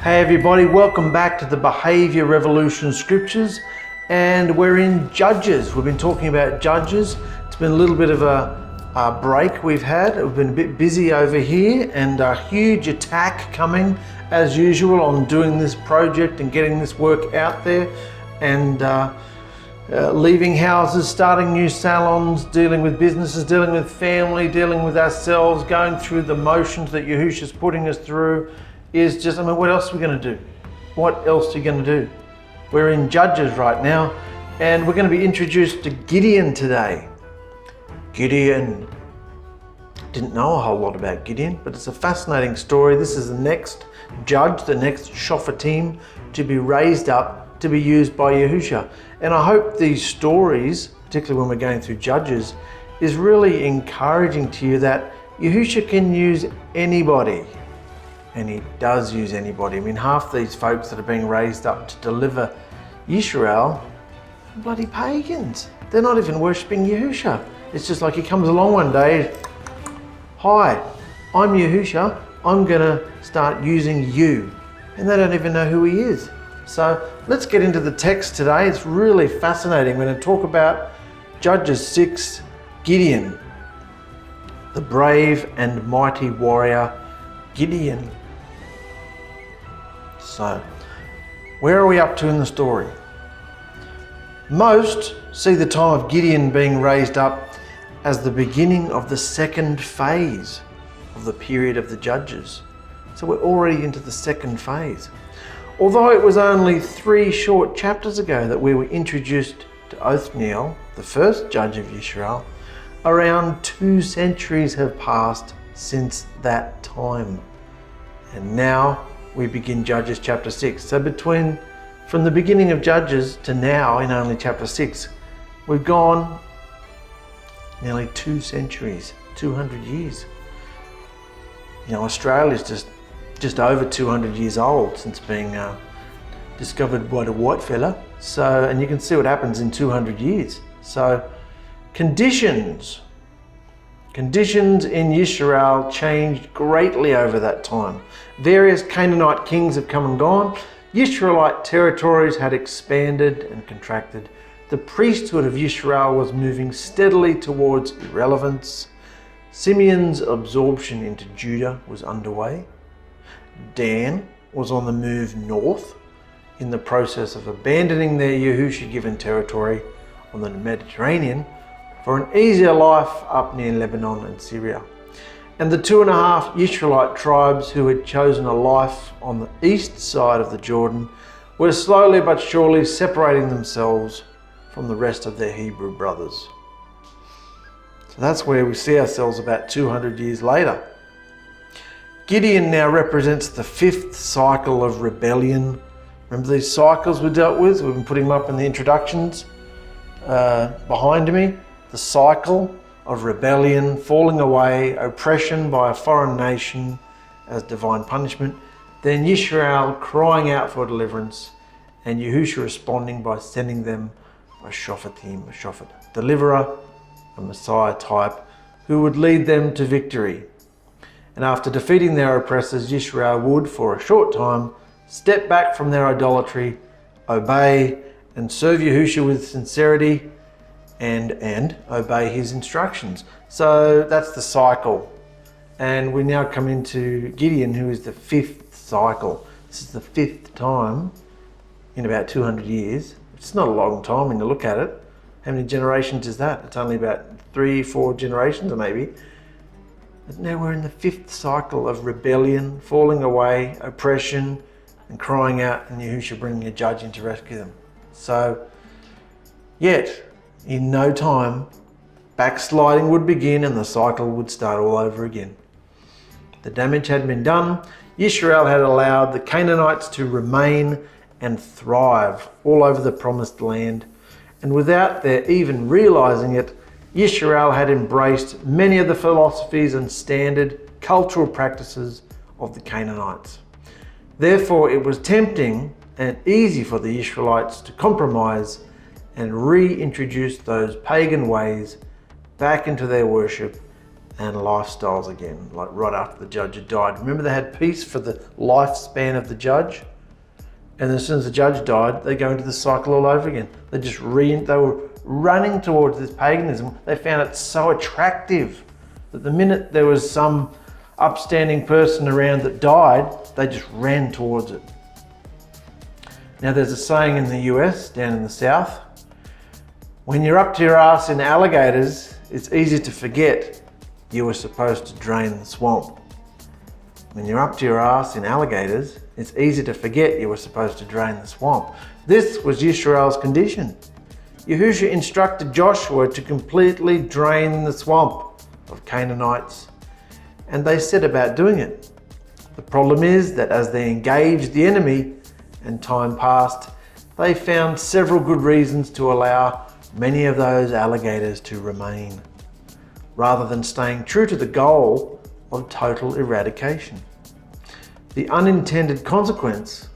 Hey everybody, welcome back to the Behavior Revolution Scriptures, and we're in Judges. We've been talking about Judges. It's been a little bit of a break we've had. We've been a bit busy over here, and a huge attack coming as usual on doing this project and getting this work out there, and leaving houses, starting new salons, dealing with businesses, dealing with family, dealing with ourselves, going through the motions that Yahusha's putting us through. Is just, what else are we going to do? What else are you going to do? We're in Judges right now, and we're going to be introduced to Gideon today. Gideon. Didn't know a whole lot about Gideon, but it's a fascinating story. This is the next judge, the next SHOPHETIM to be raised up to be used by Yahusha. And I hope these stories, particularly when we're going through Judges, is really encouraging to you that Yahusha can use anybody. And he does use anybody. Half these folks that are being raised up to deliver Yisrael are bloody pagans. They're not even worshipping Yahusha. It's just like he comes along one day, hi, I'm Yahusha, I'm gonna start using you. And they don't even know who he is. So let's get into the text today. It's really fascinating. We're gonna talk about Judges 6, Gideon, the brave and mighty warrior Gideon. So, where are we up to in the story? Most see the time of Gideon being raised up as the beginning of the second phase of the period of the Judges. So we're already into the second phase. Although it was only 3 short chapters ago that we were introduced to Othniel, the first judge of Israel, around 2 centuries have passed since that time. And now we begin Judges chapter 6. So from the beginning of Judges to now in only chapter 6, we've gone nearly 2 centuries, 200 years. Australia's just over 200 years old since being discovered by the ●📫📏. So, and you can see what happens in 200 years. So conditions in Israel changed greatly over that time. Various Canaanite kings have come and gone. Israelite territories had expanded and contracted. The priesthood of Israel was moving steadily towards irrelevance. Simeon's absorption into Judah was underway. Dan was on the move north in the process of abandoning their Yahusha-given territory on the Mediterranean for an easier life up near Lebanon and Syria. And the 2.5 Israelite tribes who had chosen a life on the east side of the Jordan were slowly but surely separating themselves from the rest of their Hebrew brothers. So that's where we see ourselves about 200 years later. Gideon now represents the 5th cycle of rebellion. Remember these cycles we dealt with? We've been putting them up in the introductions behind me. The cycle of rebellion, falling away, oppression by a foreign nation as divine punishment, then Yisrael crying out for deliverance, and Yahusha responding by sending them a SHOPHETIM, a Shophet, deliverer, a Messiah type, who would lead them to victory. And after defeating their oppressors, Yisrael would, for a short time, step back from their idolatry, obey, and serve Yahusha with sincerity, and obey his instructions. So that's the cycle. And we now come into Gideon, who is the 5th cycle. This is the 5th time in about 200 years. It's not a long time when you look at it. How many generations is that? It's only about 3-4 generations, or maybe. But now we're in the 5th cycle of rebellion, falling away, oppression, and crying out, and Yahusha bringing a judge in to rescue them. So, yet, in no time, backsliding would begin and the cycle would start all over again. The damage had been done. Yisrael had allowed the Canaanites to remain and thrive all over the promised land. And without their even realizing it, Yisrael had embraced many of the philosophies and standard cultural practices of the Canaanites. Therefore, it was tempting and easy for the Israelites to compromise and reintroduce those pagan ways back into their worship and lifestyles again, like right after the judge had died. Remember, they had peace for the lifespan of the judge, and as soon as the judge died, they go into the cycle all over again. They were running towards this paganism. They found it so attractive that the minute there was some upstanding person around that died, they just ran towards it. Now, there's a saying in the US, down in the South, when you're up to your ass in alligators, it's easy to forget you were supposed to drain the swamp. When you're up to your ass in alligators, it's easy to forget you were supposed to drain the swamp. This was Yisrael's condition. Yahusha instructed Joshua to completely drain the swamp of Canaanites, and they set about doing it. The problem is that as they engaged the enemy and time passed, they found several good reasons to allow many of those alligators to remain, rather than staying true to the goal of total eradication. The unintended consequence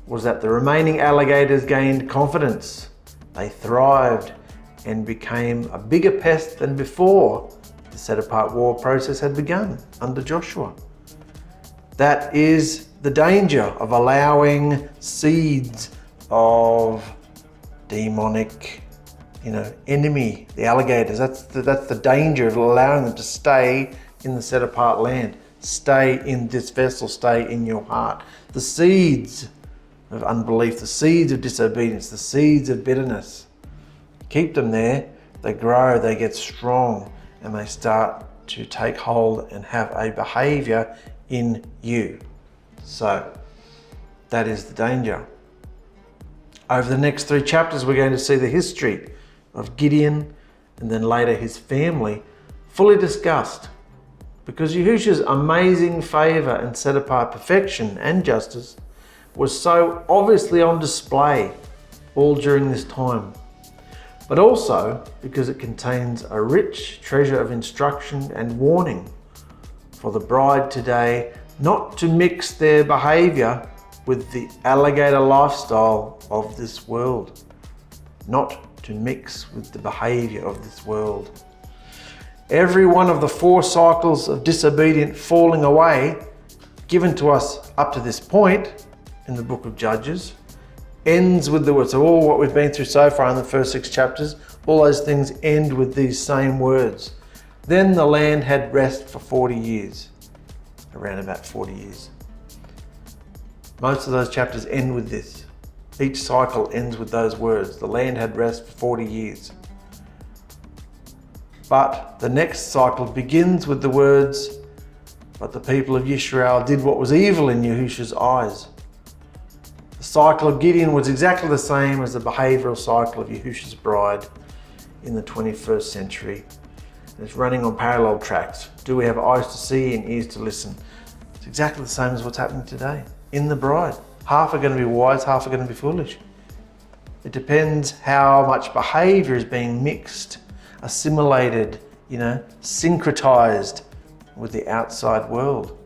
was that the remaining alligators gained confidence. They thrived and became a bigger pest than before the set-apart war process had begun under Joshua. That is the danger of allowing seeds of demonic enemy, the alligators. That's the danger of allowing them to stay in the set-apart land, stay in this vessel, stay in your heart. The seeds of unbelief, the seeds of disobedience, the seeds of bitterness. Keep them there, they grow, they get strong, and they start to take hold and have a behavior in you. So that is the danger. Over the next 3 chapters, we're going to see the history of Gideon and then later his family fully discussed, because Yahusha's amazing favor and set apart perfection and justice was so obviously on display all during this time, but also because it contains a rich treasure of instruction and warning for the bride today not to mix their behavior with the alligator lifestyle of this world. Not to mix with the behavior of this world. Every one of the 4 cycles of disobedient falling away given to us up to this point in the book of Judges ends with the words. So all what we've been through so far in the first 6 chapters, all those things end with these same words. Then the land had rest for 40 years. Around about 40 years. Most of those chapters end with this. Each cycle ends with those words. The land had rest for 40 years. But the next cycle begins with the words, but the people of Yisrael did what was evil in Yahusha's eyes. The cycle of Gideon was exactly the same as the behavioral cycle of Yahusha's bride in the 21st century. It's running on parallel tracks. Do we have eyes to see and ears to listen? It's exactly the same as what's happening today in the bride. Half are going to be wise, half are going to be foolish. It depends how much behavior is being mixed, assimilated, syncretized with the outside world.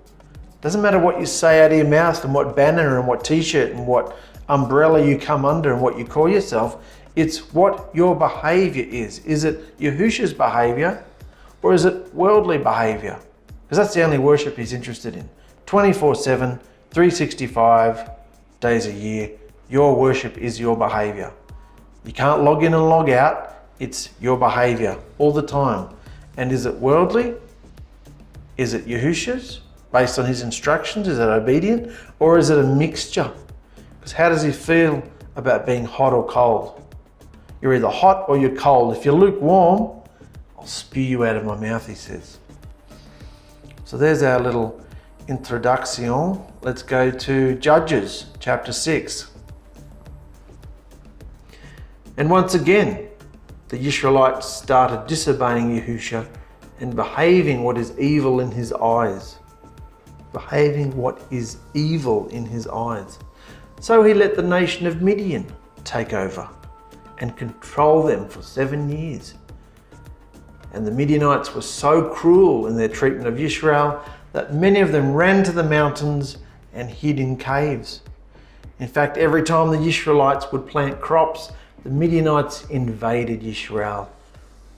Doesn't matter what you say out of your mouth and what banner and what t-shirt and what umbrella you come under and what you call yourself. It's what your behavior is. Is it Yahusha's behavior or is it worldly behavior? Because that's the only worship he's interested in. 24/7, 365 days a year, your worship is your behavior. You can't log in and log out. It's your behavior all the time. And is it worldly? Is it Yahusha's based on his instructions? Is it obedient? Or is it a mixture? Because how does he feel about being hot or cold? You're either hot or you're cold. If you're lukewarm, I'll spew you out of my mouth, he says. So there's our little introduction. Let's go to Judges chapter 6. And once again, the Israelites started disobeying Yahusha and behaving what is evil in his eyes. Behaving what is evil in his eyes. So he let the nation of Midian take over and control them for 7 years. And the Midianites were so cruel in their treatment of Israel that many of them ran to the mountains and hid in caves. In fact, every time the Israelites would plant crops, the Midianites invaded Israel,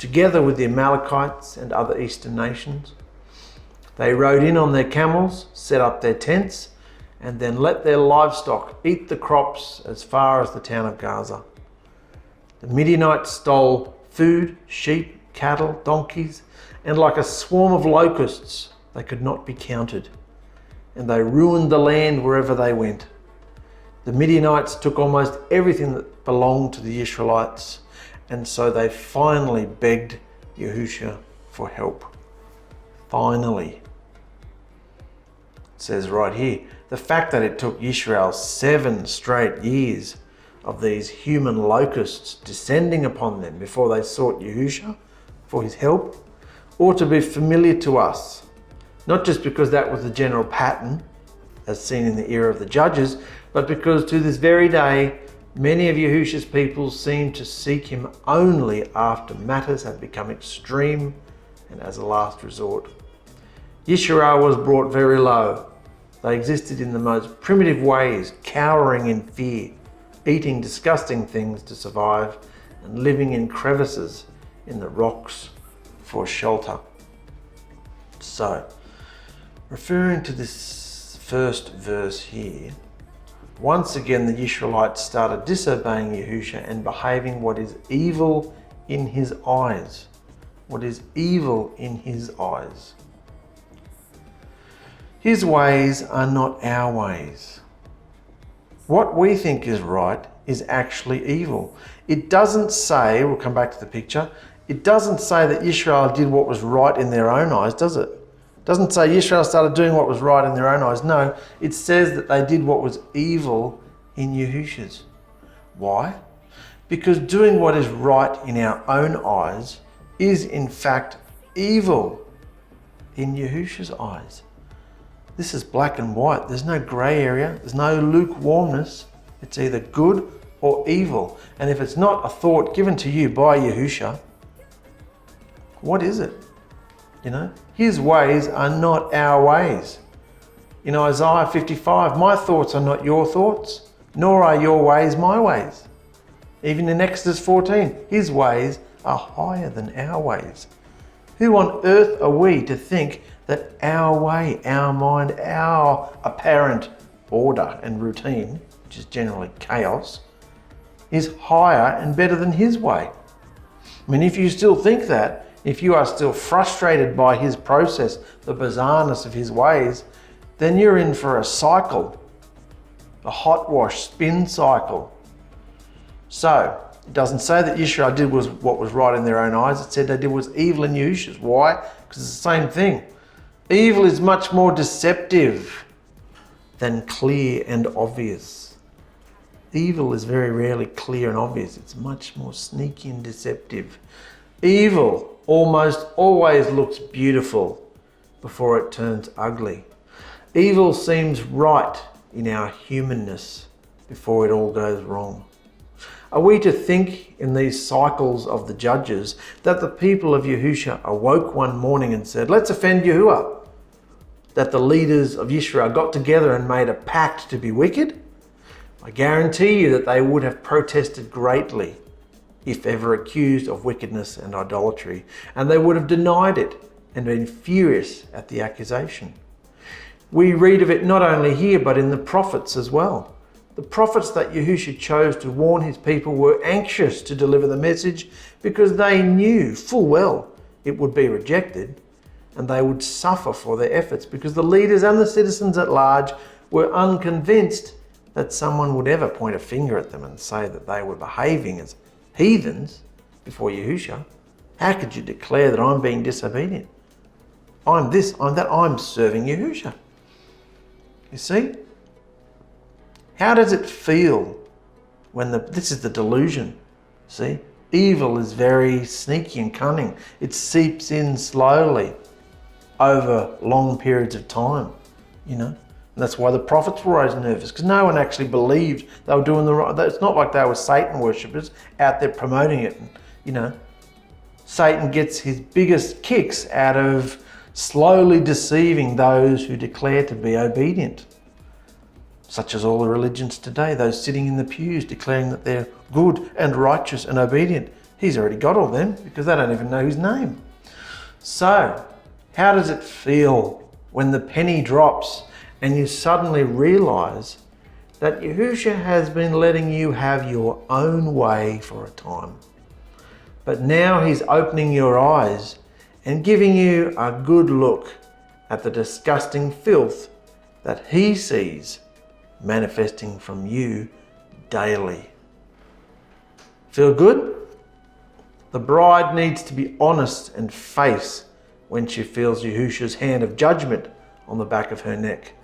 together with the Amalekites and other eastern nations. They rode in on their camels, set up their tents, and then let their livestock eat the crops as far as the town of Gaza. The Midianites stole food, sheep, cattle, donkeys, and like a swarm of locusts, they could not be counted. And they ruined the land wherever they went. The Midianites took almost everything that belonged to the Israelites, and so they finally begged Yahusha for help. Finally. It says right here, the fact that it took Israel 7 straight years of these human locusts descending upon them before they sought Yahusha for his help ought to be familiar to us. Not just because that was the general pattern as seen in the era of the judges, but because to this very day, many of Yahusha's people seem to seek him only after matters have become extreme and as a last resort. Yisrael was brought very low. They existed in the most primitive ways, cowering in fear, eating disgusting things to survive, and living in crevices in the rocks for shelter. So, referring to this first verse here, once again the Israelites started disobeying Yahusha and behaving what is evil in his eyes. What is evil in his eyes. His ways are not our ways. What we think is right is actually evil. It doesn't say, we'll come back to the picture, it doesn't say that Israel did what was right in their own eyes, does it? It doesn't say Israel started doing what was right in their own eyes. No, it says that they did what was evil in Yahusha's. Why? Because doing what is right in our own eyes is in fact evil in Yahusha's eyes. This is black and white. There's no grey area. There's no lukewarmness. It's either good or evil. And if it's not a thought given to you by Yahusha, what is it? You know, his ways are not our ways. In Isaiah 55, my thoughts are not your thoughts, nor are your ways my ways. Even in Exodus 14, his ways are higher than our ways. Who on earth are we to think that our way, our mind, our apparent order and routine, which is generally chaos, is higher and better than his way? I mean, if you still think that, if you are still frustrated by his process, the bizarreness of his ways, then you're in for a cycle, a hot wash spin cycle. So, it doesn't say that Israel did what was right in their own eyes. It said they did what was evil in Yahusha's. Why? Because it's the same thing. Evil is much more deceptive than clear and obvious. Evil is very rarely clear and obvious. It's much more sneaky and deceptive. Evil almost always looks beautiful before it turns ugly. Evil seems right in our humanness before it all goes wrong. Are we to think in these cycles of the judges that the people of Yahusha awoke one morning and said, let's offend Yahuwah? That the leaders of Israel got together and made a pact to be wicked? I guarantee you that they would have protested greatly if ever accused of wickedness and idolatry, and they would have denied it and been furious at the accusation. We read of it not only here, but in the prophets as well. The prophets that Yahusha chose to warn his people were anxious to deliver the message because they knew full well it would be rejected and they would suffer for their efforts, because the leaders and the citizens at large were unconvinced that someone would ever point a finger at them and say that they were behaving as heathens before Yahusha. How could you declare that I'm being disobedient? I'm this, I'm that, I'm serving Yahusha. You see? How does it feel when this is the delusion? See? Evil is very sneaky and cunning. It seeps in slowly over long periods of time, you know? And that's why the prophets were always nervous, because no one actually believed they were doing the right. It's not like they were Satan worshippers out there promoting it. And, you know, Satan gets his biggest kicks out of slowly deceiving those who declare to be obedient. Such as all the religions today, those sitting in the pews declaring that they're good and righteous and obedient. He's already got all them because they don't even know his name. So, how does it feel when the penny drops and you suddenly realize that Yahusha has been letting you have your own way for a time? But now he's opening your eyes and giving you a good look at the disgusting filth that he sees manifesting from you daily. Feel good? The bride needs to be honest and face when she feels Yahusha's hand of judgment on the back of her neck.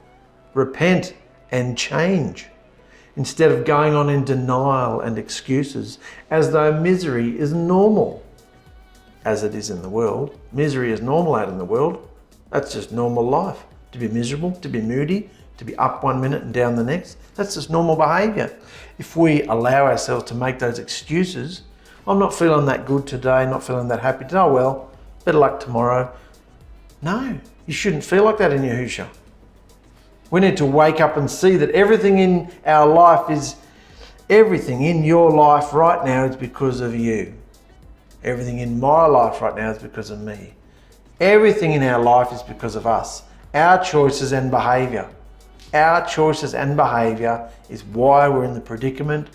Repent and change, instead of going on in denial and excuses as though misery is normal. As it is in the world, misery is normal out in the world. That's just normal life. To be miserable, to be moody, to be up one minute and down the next. That's just normal behaviour. If we allow ourselves to make those excuses, I'm not feeling that good today, not feeling that happy today, oh well, better luck tomorrow. No, you shouldn't feel like that in Yahusha. We need to wake up and see that everything in our life is, everything in your life right now is because of you. Everything in my life right now is because of me. Everything in our life is because of us. Our choices and behaviour. Our choices and behaviour is why we're in the predicament,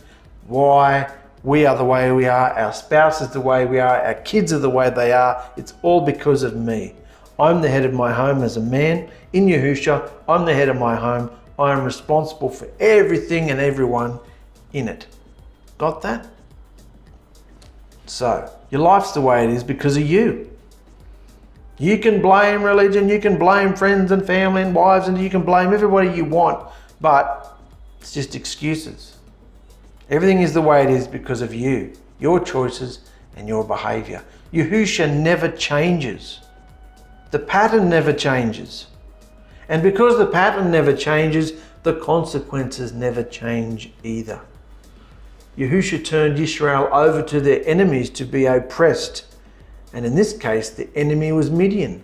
why we are the way we are, our spouse is the way we are, our kids are the way they are. It's all because of me. I'm the head of my home as a man. In Yahusha, I'm the head of my home. I am responsible for everything and everyone in it. Got that? So, your life's the way it is because of you. You can blame religion, you can blame friends and family and wives, and you can blame everybody you want, but it's just excuses. Everything is the way it is because of you, your choices and your behaviour. Yahusha never changes. The pattern never changes. And because the pattern never changes, the consequences never change either. Yahusha turned Israel over to their enemies to be oppressed. And in this case, the enemy was Midian.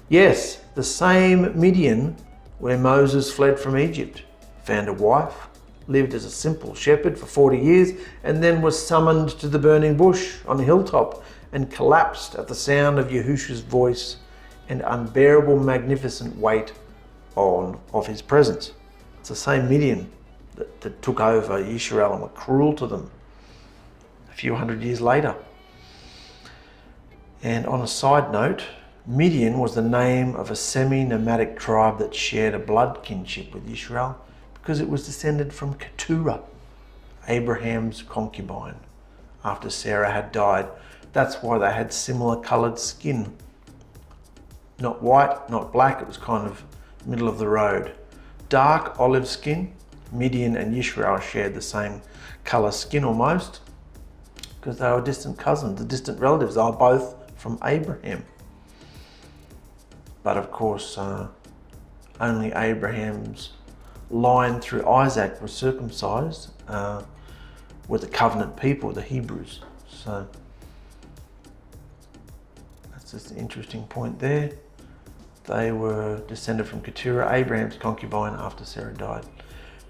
Yes, the same Midian where Moses fled from Egypt, found a wife, lived as a simple shepherd for 40 years, and then was summoned to the burning bush on a hilltop and collapsed at the sound of Yahusha's voice and unbearable magnificent weight of his presence. It's the same Midian that took over Israel and were cruel to them a few hundred years later. And on a side note, Midian was the name of a semi-nomadic tribe that shared a blood kinship with Israel because it was descended from Keturah, Abraham's concubine, after Sarah had died. That's why they had similar coloured skin. Not white, not black, it was kind of middle of the road. Dark olive skin. Midian and Israel shared the same colour skin almost because they were distant cousins, the distant relatives. They were both from Abraham. But of course, only Abraham's line through Isaac was circumcised with the covenant people, the Hebrews. So that's just an interesting point there. They were descended from Keturah, Abraham's concubine, after Sarah died.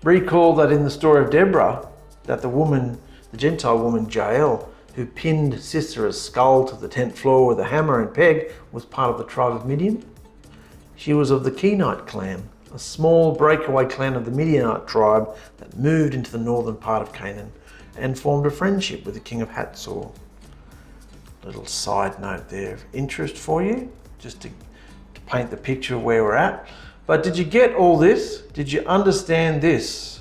Recall that in the story of Deborah, that the Gentile woman Jael, who pinned Sisera's skull to the tent floor with a hammer and peg, was part of the tribe of Midian. She was of the Kenite clan, a small breakaway clan of the Midianite tribe that moved into the northern part of Canaan and formed a friendship with the king of Hatzor. Little side note there of interest for you, just to paint the picture of where we're at. But did you get all this? Did you understand this?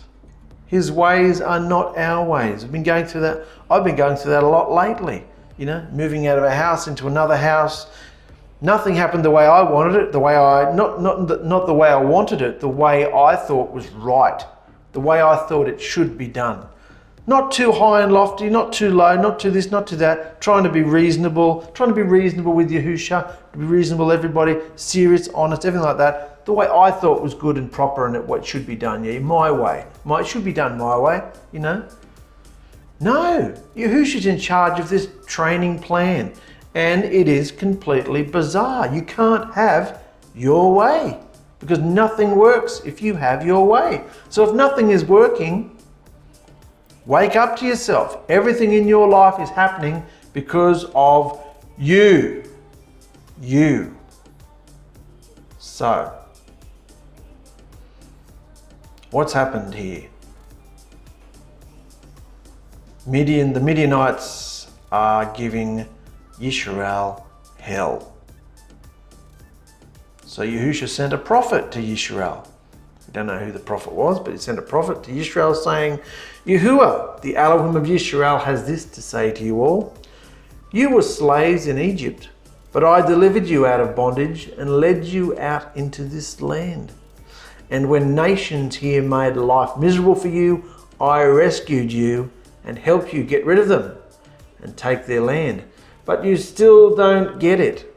His ways are not our ways. I've been going through that. I've been going through that a lot lately. You know, moving out of a house into another house. Nothing happened the way I wanted it. Not the way I wanted it. The way I thought was right. The way I thought it should be done. Not too high and lofty, not too low, not to this, not to that. Trying to be reasonable with Yahusha, to be reasonable, everybody, serious, honest, everything like that. The way I thought was good and proper and what should be done, yeah, my way. It should be done my way, you know. No, Yahusha's in charge of this training plan, and it is completely bizarre. You can't have your way because nothing works if you have your way. So if nothing is working, wake up to yourself. Everything in your life is happening because of you. You. So, what's happened here? The Midianites are giving Yisrael hell. So Yahusha sent a prophet to Yisrael. We don't know who the prophet was, but he sent a prophet to Yisrael saying, Yahuwah, the Elohim of Yisrael, has this to say to you all. You were slaves in Egypt, but I delivered you out of bondage and led you out into this land. And when nations here made life miserable for you, I rescued you and helped you get rid of them and take their land. But you still don't get it.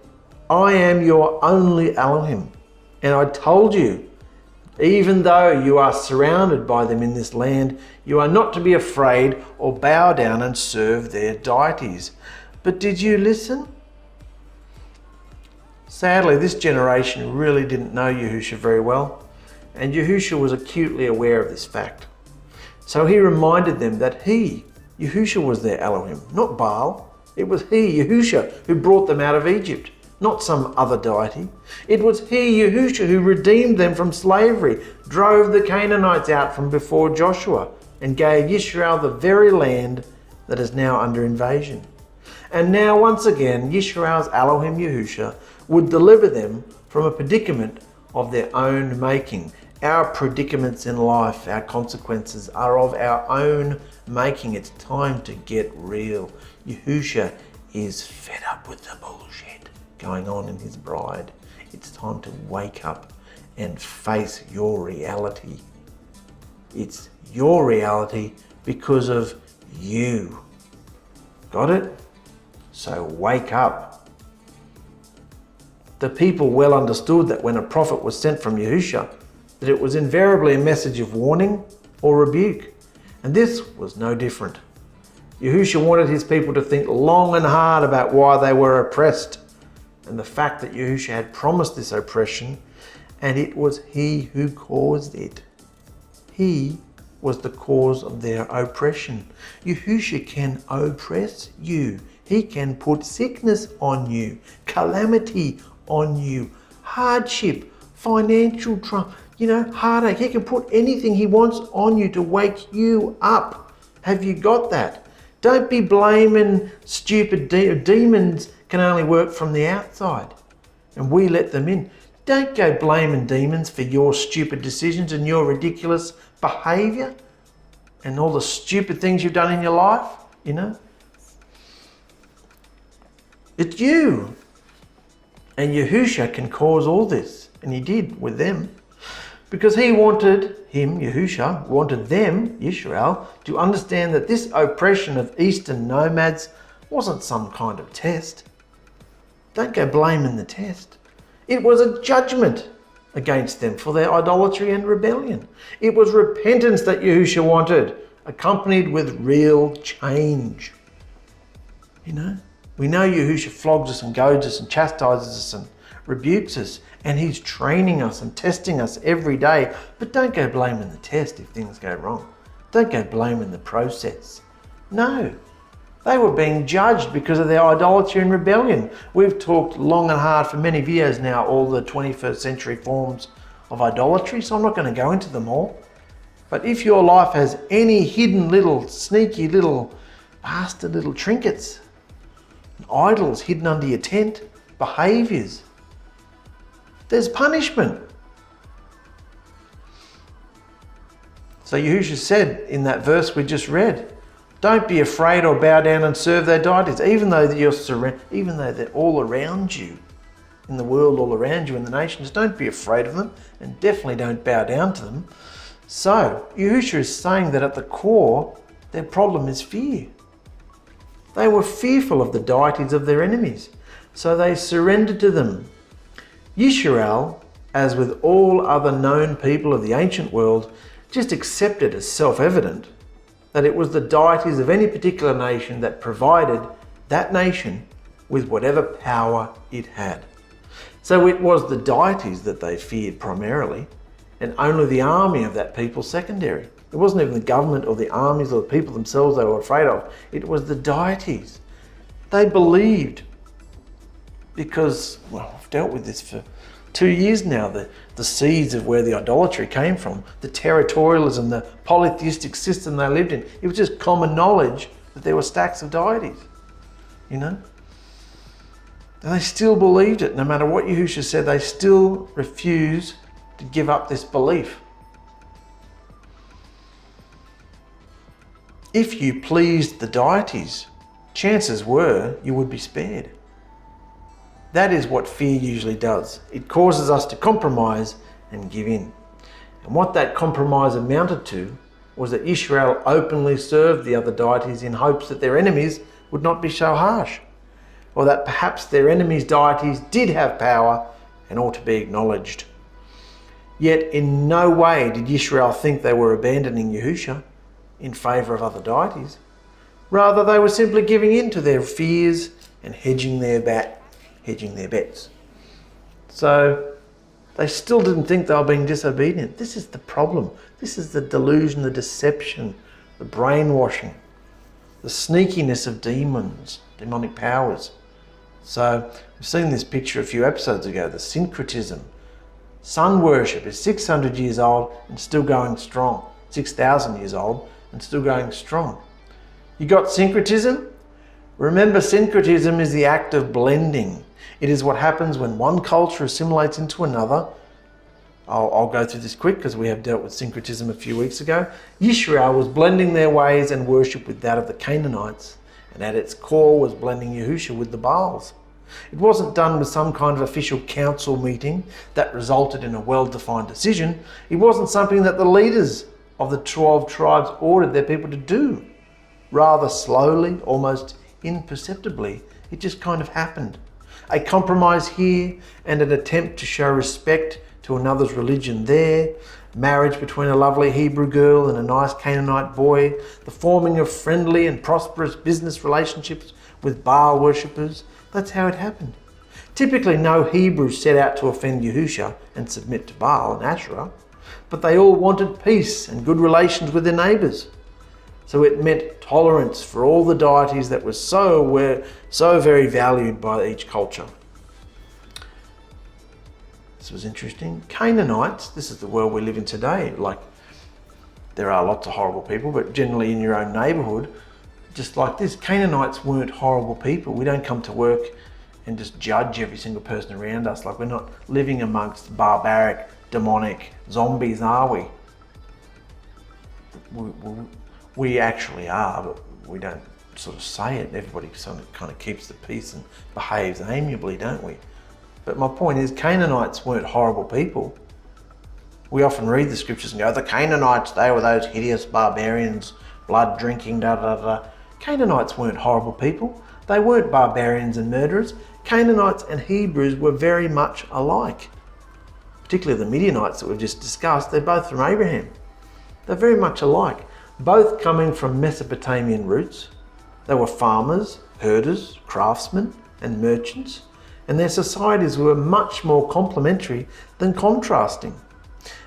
I am your only Elohim. And I told you, even though you are surrounded by them in this land, you are not to be afraid or bow down and serve their deities. But did you listen? Sadly, this generation really didn't know Yahusha very well, and Yahusha was acutely aware of this fact. So he reminded them that he, Yahusha, was their Elohim, not Baal. It was he, Yahusha, who brought them out of Egypt, not some other deity. It was he, Yahusha, who redeemed them from slavery, drove the Canaanites out from before Joshua, and gave Yisrael the very land that is now under invasion. And now, once again, Yisrael's Elohim, Yahusha, would deliver them from a predicament of their own making. Our predicaments in life, our consequences are of our own making. It's time to get real. Yahusha is fed up with the bullshit going on in his bride. It's time to wake up and face your reality. It's your reality because of you. Got it? So wake up. The people well understood that when a prophet was sent from Yahusha, that it was invariably a message of warning or rebuke. And this was no different. Yahusha wanted his people to think long and hard about why they were oppressed and the fact that Yahusha had promised this oppression, and it was he who caused it. He was the cause of their oppression. Yahusha can oppress you. He can put sickness on you, calamity on you, hardship, financial trouble, heartache. He can put anything he wants on you to wake you up. Have you got that? Don't be blaming stupid demons. Can only work from the outside and we let them in. Don't go blaming demons for your stupid decisions and your ridiculous behavior and all the stupid things you've done in your life, It's you. And Yahusha can cause all this, and he did with them. Because Yahusha wanted them, Yisrael, to understand that this oppression of Eastern nomads wasn't some kind of test. Don't go blaming the test. It was a judgment against them for their idolatry and rebellion. It was repentance that Yahusha wanted, accompanied with real change. We know Yahusha flogs us and goads us and chastises us and rebukes us, and he's training us and testing us every day. But don't go blaming the test if things go wrong. Don't go blaming the process. No, they were being judged because of their idolatry and rebellion. We've talked long and hard for many videos now, all the 21st century forms of idolatry, so I'm not going to go into them all. But if your life has any hidden little, sneaky little, bastard little trinkets, idols hidden under your tent, behaviours, there's punishment. So Yahusha said in that verse we just read, don't be afraid or bow down and serve their deities, even though they're all around you, in the world all around you, in the nations. Don't be afraid of them, and definitely don't bow down to them. So Yahusha is saying that at the core, their problem is fear. They were fearful of the deities of their enemies, so they surrendered to them. Yisrael, as with all other known people of the ancient world, just accepted as self-evident that it was the deities of any particular nation that provided that nation with whatever power it had. So it was the deities that they feared primarily, and only the army of that people secondary. It wasn't even the government or the armies or the people themselves they were afraid of. It was the deities. They believed because, well, we've dealt with this for 2 years now, the seeds of where the idolatry came from, the territorialism, the polytheistic system they lived in. It was just common knowledge that there were stacks of deities, you know? And they still believed it. No matter what Yahusha said, they still refused to give up this belief. If you pleased the deities, chances were you would be spared. That is what fear usually does. It causes us to compromise and give in. And what that compromise amounted to was that Israel openly served the other deities in hopes that their enemies would not be so harsh, or that perhaps their enemies' deities did have power and ought to be acknowledged. Yet in no way did Israel think they were abandoning Yahusha in favour of other deities. Rather, they were simply giving in to their fears and hedging their bets. So they still didn't think they were being disobedient. This is the problem. This is the delusion, the deception, the brainwashing, the sneakiness of demons, demonic powers. So we've seen this picture a few episodes ago, the syncretism. Sun worship is 600 years old and still going strong. 6,000 years old and still going strong. You got syncretism? Remember, syncretism is the act of blending. It is what happens when one culture assimilates into another. I'll go through this quick because we have dealt with syncretism a few weeks ago. Israel was blending their ways and worship with that of the Canaanites, and at its core was blending Yahusha with the Baals. It wasn't done with some kind of official council meeting that resulted in a well-defined decision. It wasn't something that the leaders of the 12 tribes ordered their people to do. Rather slowly, almost imperceptibly, it just kind of happened. A compromise here and an attempt to show respect to another's religion there, marriage between a lovely Hebrew girl and a nice Canaanite boy, the forming of friendly and prosperous business relationships with Baal worshippers. That's how it happened. Typically, no Hebrews set out to offend Yahusha and submit to Baal and Asherah, but they all wanted peace and good relations with their neighbours. So it meant tolerance for all the deities that were so very valued by each culture. This was interesting. Canaanites, this is the world we live in today. Like, there are lots of horrible people, but generally in your own neighbourhood, just like this, Canaanites weren't horrible people. We don't come to work and just judge every single person around us. Like, we're not living amongst barbaric, demonic zombies, are we? We actually are, but we don't sort of say it. Everybody sort of kind of keeps the peace and behaves amiably, don't we? But my point is, Canaanites weren't horrible people. We often read the scriptures and go, the Canaanites, they were those hideous barbarians, blood drinking, da da da. Canaanites weren't horrible people. They weren't barbarians and murderers. Canaanites and Hebrews were very much alike. Particularly the Midianites that we've just discussed, they're both from Abraham. They're very much alike. Both coming from Mesopotamian roots. They were farmers, herders, craftsmen, and merchants, and their societies were much more complementary than contrasting.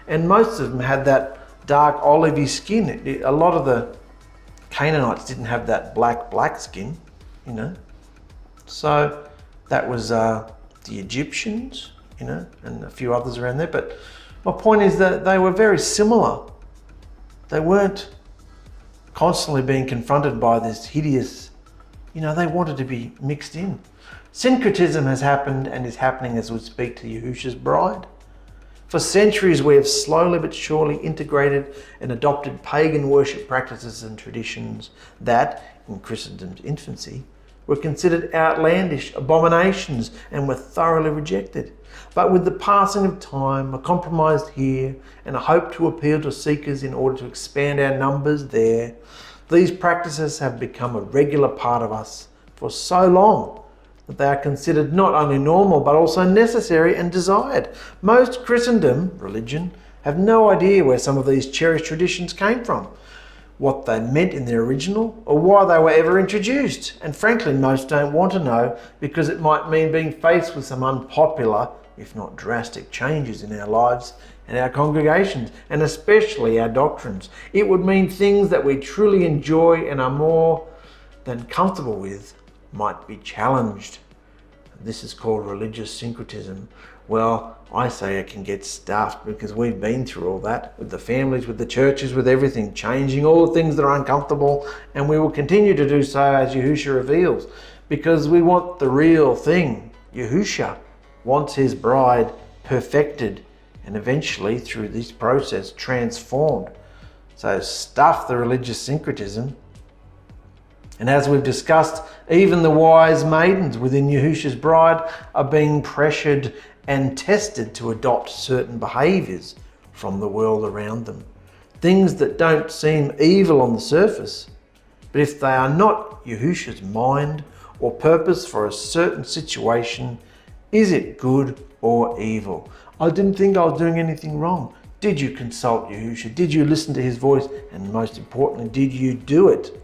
And most of them had that dark olivey skin. A lot of the Canaanites didn't have that black skin, you know. So that was the Egyptians, you know, and a few others around there. But my point is that they were very similar. They weren't constantly being confronted by this hideous, you know, they wanted to be mixed in. Syncretism has happened and is happening as we speak to Yahusha's bride. For centuries, we have slowly but surely integrated and adopted pagan worship practices and traditions that, in Christendom's infancy, were considered outlandish abominations and were thoroughly rejected. But with the passing of time, a compromise here and a hope to appeal to seekers in order to expand our numbers there, these practices have become a regular part of us for so long that they are considered not only normal but also necessary and desired. Most Christendom, religion, have no idea where some of these cherished traditions came from, what they meant in their original, or why they were ever introduced. And frankly, most don't want to know because it might mean being faced with some unpopular, if not drastic, changes in our lives and our congregations, and especially our doctrines. It would mean things that we truly enjoy and are more than comfortable with might be challenged. This is called religious syncretism. Well, I say it can get stuffed because we've been through all that with the families, with the churches, with everything, changing all the things that are uncomfortable, and we will continue to do so as Yahusha reveals, because we want the real thing. Yahusha wants his bride perfected and eventually through this process transformed. So stuff the religious syncretism. And as we've discussed, even the wise maidens within Yahusha's bride are being pressured and tested to adopt certain behaviours from the world around them. Things that don't seem evil on the surface, but if they are not Yahusha's mind or purpose for a certain situation, is it good or evil? I didn't think I was doing anything wrong. Did you consult Yahusha? Did you listen to his voice? And most importantly, did you do it?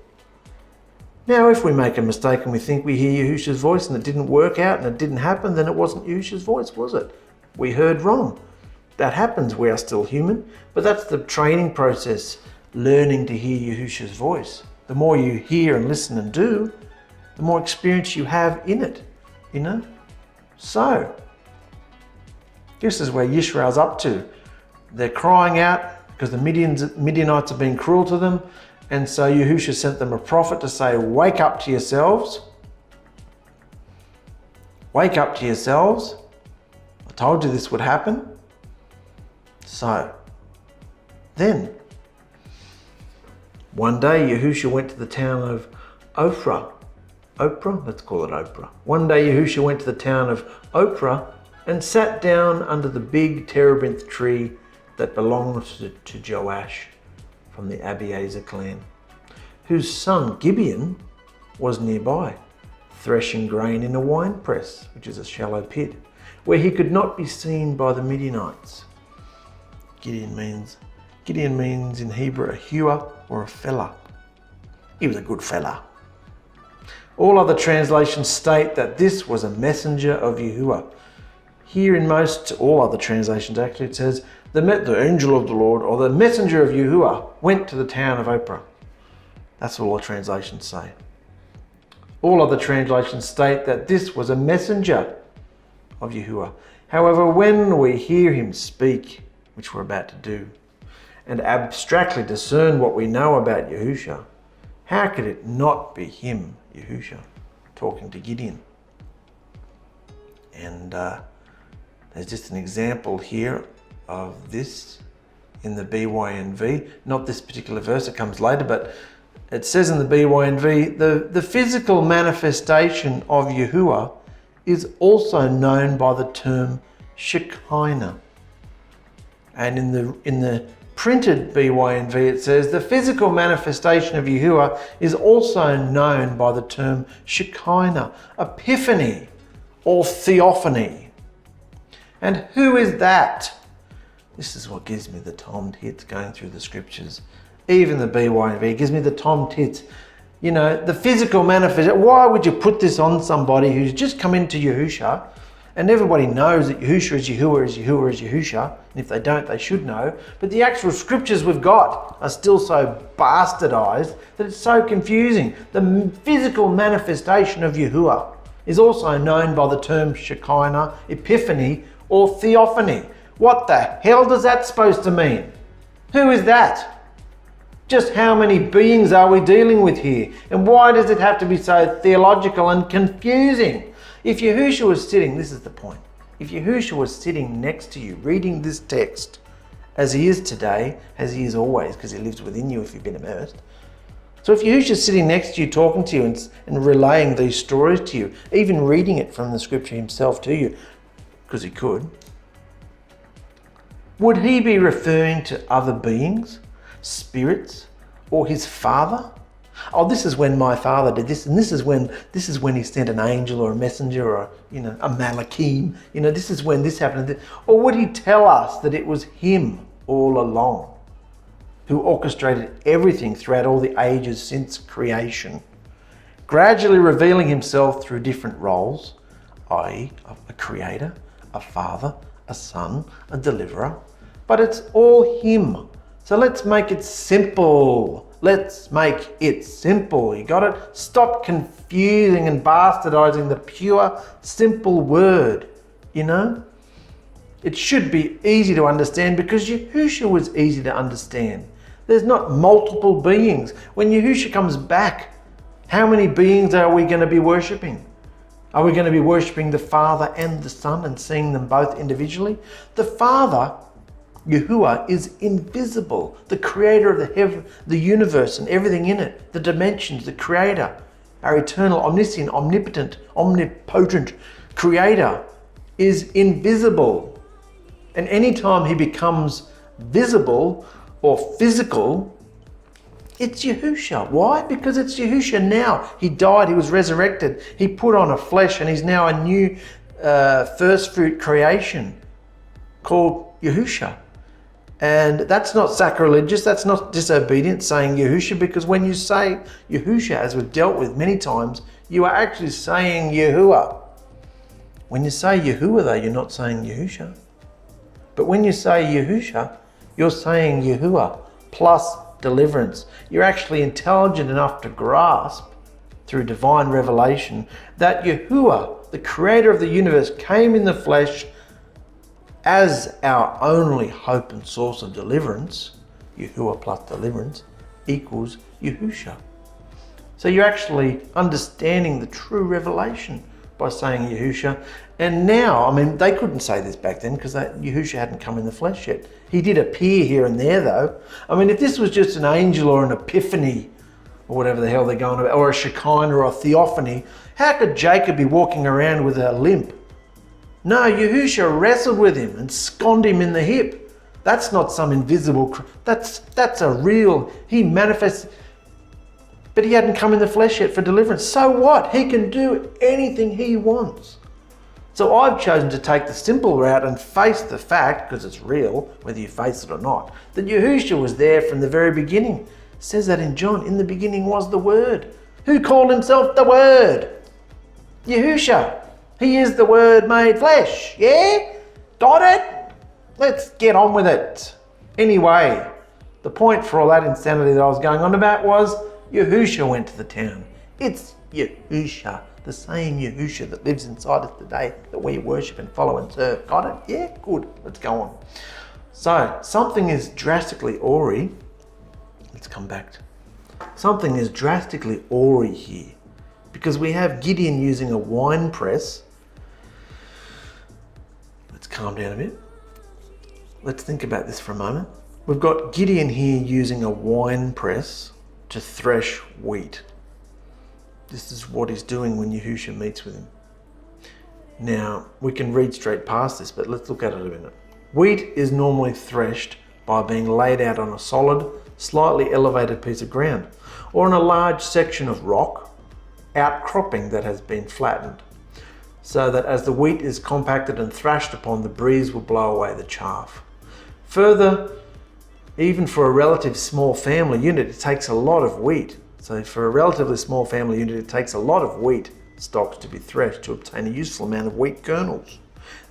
Now, if we make a mistake and we think we hear Yahusha's voice and it didn't work out and it didn't happen, then it wasn't Yahusha's voice, was it? We heard wrong. That happens. We are still human, but that's the training process, learning to hear Yahusha's voice. The more you hear and listen and do, the more experience you have in it, you know? So, this is where Yisrael's up to. They're crying out because the Midianites are being cruel to them. And so Yahusha sent them a prophet to say, wake up to yourselves. Wake up to yourselves. I told you this would happen. So, then, one day Yahusha went to the town of Ophrah. Let's call it Ophrah. One day Yahusha went to the town of Ophrah and sat down under the big terebinth tree that belonged to Joash from the ℕ𝗵𝗔𝗔 clan, whose son Gideon was nearby, threshing grain in a winepress, which is a shallow pit, where he could not be seen by the Midianites. Gideon means in Hebrew a hewer or a fella. He was a good fella. All other translations state that this was a messenger of Yahuwah. Here in all other translations actually, it says, the angel of the Lord, or the messenger of Yahuwah, went to the town of Ophrah. That's what all the translations say. All other translations state that this was a messenger of Yahuwah. However, when we hear him speak, which we're about to do, and abstractly discern what we know about Yahusha, how could it not be him, Yahusha, talking to Gideon? And there's just an example here of this in the 𝕵𝗚𝗎. Not this particular verse, it comes later, but it says in the 𝕵𝗚𝗎, the physical manifestation of Yahuwah is also known by the term Shekinah. And in the printed 𝕵𝗚𝗎, it says the physical manifestation of Yahuwah is also known by the term Shekinah, epiphany, or theophany. And who is that? This is what gives me the tom tits going through the scriptures. Even the 𝕵𝗚𝗎 gives me the tom tits. You know, the physical manifestation. Why would you put this on somebody who's just come into Yahusha? And everybody knows that Yahusha is Yahusha. And if they don't, they should know. But the actual scriptures we've got are still so bastardized that it's so confusing. The physical manifestation of Yahuwah is also known by the term Shekinah, epiphany, or theophany. What the hell does that supposed to mean? Who is that? Just how many beings are we dealing with here? And why does it have to be so theological and confusing? If Yahusha was sitting, this is the point, if Yahusha was sitting next to you reading this text, as he is today, as he is always, because he lives within you if you've been immersed. So if Yahusha is sitting next to you, talking to you and relaying these stories to you, even reading it from the scripture himself to you, because he could, would he be referring to other beings, spirits, or his father? Oh, this is when my father did this, and this is when he sent an angel or a messenger or a malachim. This is when this happened. Or would he tell us that it was him all along, who orchestrated everything throughout all the ages since creation, gradually revealing himself through different roles, i.e. a creator, a father, a son, a deliverer, but it's all him. So let's make it simple Let's make it simple. You got it? Stop confusing and bastardizing the pure, simple word, you know? It should be easy to understand because Yahusha was easy to understand. There's not multiple beings. When Yahusha comes back, how many beings are we going to be worshipping? Are we going to be worshipping the Father and the Son and seeing them both individually? The Father, Yahuwah, is invisible, the creator of the universe and everything in it, the dimensions, the creator, our eternal, omniscient, omnipotent, omnipotent creator is invisible. And anytime he becomes visible or physical, it's Yahusha. Why? Because it's Yahusha now. He died, he was resurrected, he put on a flesh, and he's now a new first fruit creation called Yahusha. And that's not sacrilegious, that's not disobedient saying Yahusha, because when you say Yahusha, as we've dealt with many times, you are actually saying Yahuwah. When you say Yahuwah though, you're not saying Yahusha. But when you say Yahusha, you're saying Yahuwah plus deliverance. You're actually intelligent enough to grasp through divine revelation that Yahuwah, the creator of the universe, came in the flesh as our only hope and source of deliverance. Yahuwah plus deliverance equals Yahusha. So you're actually understanding the true revelation by saying Yahusha. And now, I mean, they couldn't say this back then because Yahusha hadn't come in the flesh yet. He did appear here and there though. I mean, if this was just an angel or an epiphany or whatever the hell they're going about, or a Shekinah or a theophany, how could Jacob be walking around with a limp? No, Yahusha wrestled with him and sconed him in the hip. That's not some invisible, that's a real, he manifests, but he hadn't come in the flesh yet for deliverance. So what? He can do anything he wants. So I've chosen to take the simple route and face the fact, because it's real, whether you face it or not, that Yahusha was there from the very beginning. It says that in John, in the beginning was the Word. Who called himself the Word? Yahusha. He is the Word made flesh. Yeah? Got it? Let's get on with it. Anyway, the point for all that insanity that I was going on about was Yahusha went to the town. It's Yahusha, the same Yahusha that lives inside us today that we worship and follow and serve. Got it? Yeah? Good. Let's go on. So, something is drastically awry. Let's come back to something is drastically awry here because we have Gideon using a wine press. Let's calm down a bit. Let's think about this for a moment. We've got Gideon here using a wine press to thresh wheat. This is what he's doing when Yahusha meets with him. Now, we can read straight past this, but let's look at it a minute. Wheat is normally threshed by being laid out on a solid, slightly elevated piece of ground, or on a large section of rock, outcropping that has been flattened, so that as the wheat is compacted and thrashed upon, the breeze will blow away the chaff. Further, even for a relatively small family unit, it takes a lot of wheat. So for a relatively small family unit, it takes a lot of wheat stalks to be threshed to obtain a useful amount of wheat kernels.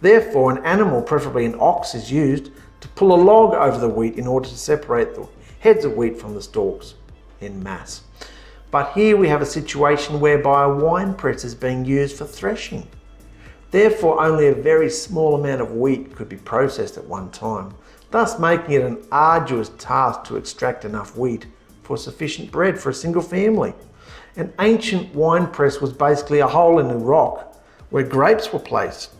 Therefore, an animal, preferably an ox, is used to pull a log over the wheat in order to separate the heads of wheat from the stalks in mass. But here we have a situation whereby a wine press is being used for threshing. Therefore, only a very small amount of wheat could be processed at one time, thus making it an arduous task to extract enough wheat for sufficient bread for a single family. An ancient wine press was basically a hole in the rock where grapes were placed,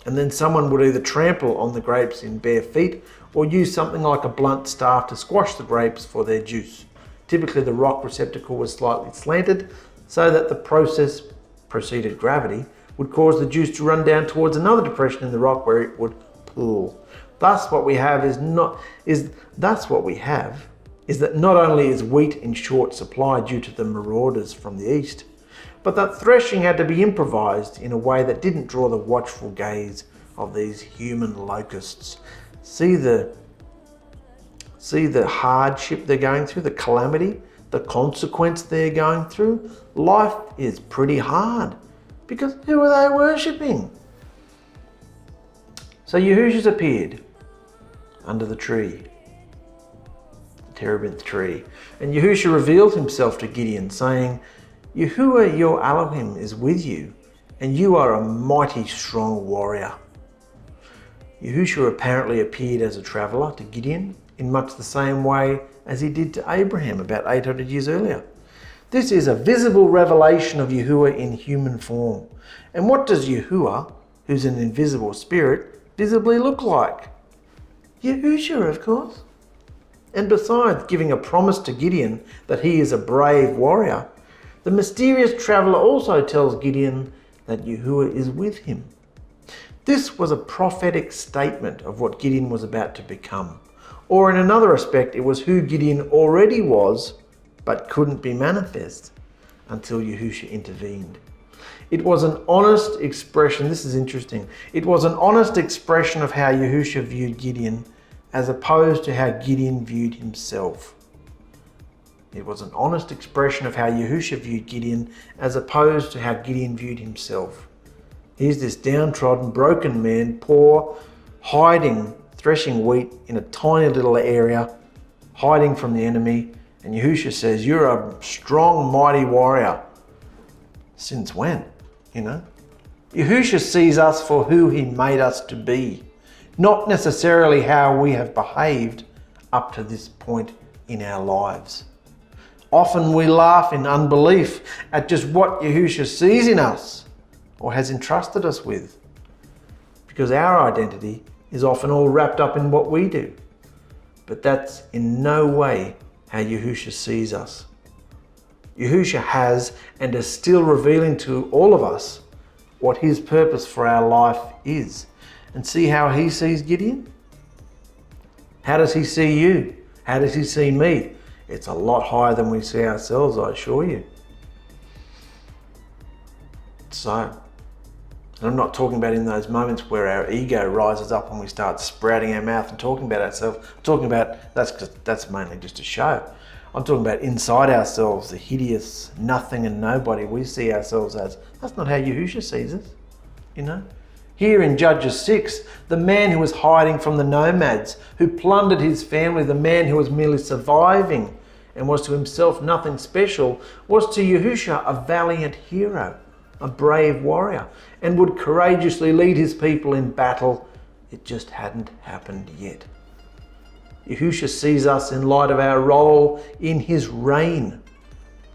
and then someone would either trample on the grapes in bare feet or use something like a blunt staff to squash the grapes for their juice. Typically the rock receptacle was slightly slanted so that the process preceded gravity would cause the juice to run down towards another depression in the rock where it would pool. Thus what we have is that not only is wheat in short supply due to the marauders from the east, but that threshing had to be improvised in a way that didn't draw the watchful gaze of these human locusts. See the hardship they're going through, the calamity, the consequence they're going through. Life is pretty hard because who are they worshipping? So Yahusha's appeared under the tree. terebinth tree. And Yahusha revealed himself to Gideon, saying, Yahuwah your Elohim is with you, and you are a mighty strong warrior. Yahusha apparently appeared as a traveller to Gideon in much the same way as he did to Abraham about 800 years earlier. This is a visible revelation of Yahuwah in human form. And what does Yahuwah, who's an invisible spirit, visibly look like? Yahusha, of course. And besides giving a promise to Gideon that he is a brave warrior, the mysterious traveller also tells Gideon that Yahuwah is with him. This was a prophetic statement of what Gideon was about to become. Or in another aspect, it was who Gideon already was, but couldn't be manifest until Yahusha intervened. It was an honest expression, this is interesting, it was an honest expression of how Yahusha viewed Gideon as opposed to how Gideon viewed himself. It was an honest expression of how Yahusha viewed Gideon as opposed to how Gideon viewed himself. Here's this downtrodden, broken man, poor, hiding, threshing wheat in a tiny little area, hiding from the enemy. And Yahusha says, you're a strong, mighty warrior. Since when? Yahusha sees us for who he made us to be, not necessarily how we have behaved up to this point in our lives. Often we laugh in unbelief at just what Yahusha sees in us or has entrusted us with, because our identity is often all wrapped up in what we do. But that's in no way how Yahusha sees us. Yahusha has and is still revealing to all of us what his purpose for our life is. And see how he sees Gideon? How does he see you? How does he see me? It's a lot higher than we see ourselves, I assure you. So, and I'm not talking about in those moments where our ego rises up and we start sprouting our mouth and talking about ourselves. I'm talking about, that's mainly just a show. I'm talking about inside ourselves, the hideous nothing and nobody we see ourselves as. That's not how Yahusha sees us, Here in Judges 6, the man who was hiding from the nomads, who plundered his family, the man who was merely surviving and was to himself nothing special, was to Yahusha a valiant hero, a brave warrior, and would courageously lead his people in battle. It just hadn't happened yet. Yahusha sees us in light of our role in his reign.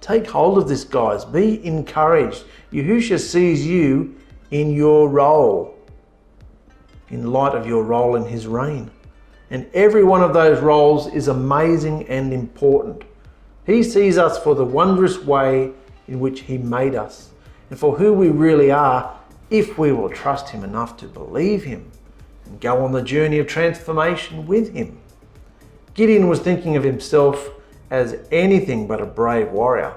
Take hold of this, guys. Be encouraged. Yahusha sees you in your role, in light of your role in his reign. And every one of those roles is amazing and important. He sees us for the wondrous way in which he made us and for who we really are if we will trust him enough to believe him and go on the journey of transformation with him. Gideon was thinking of himself as anything but a brave warrior.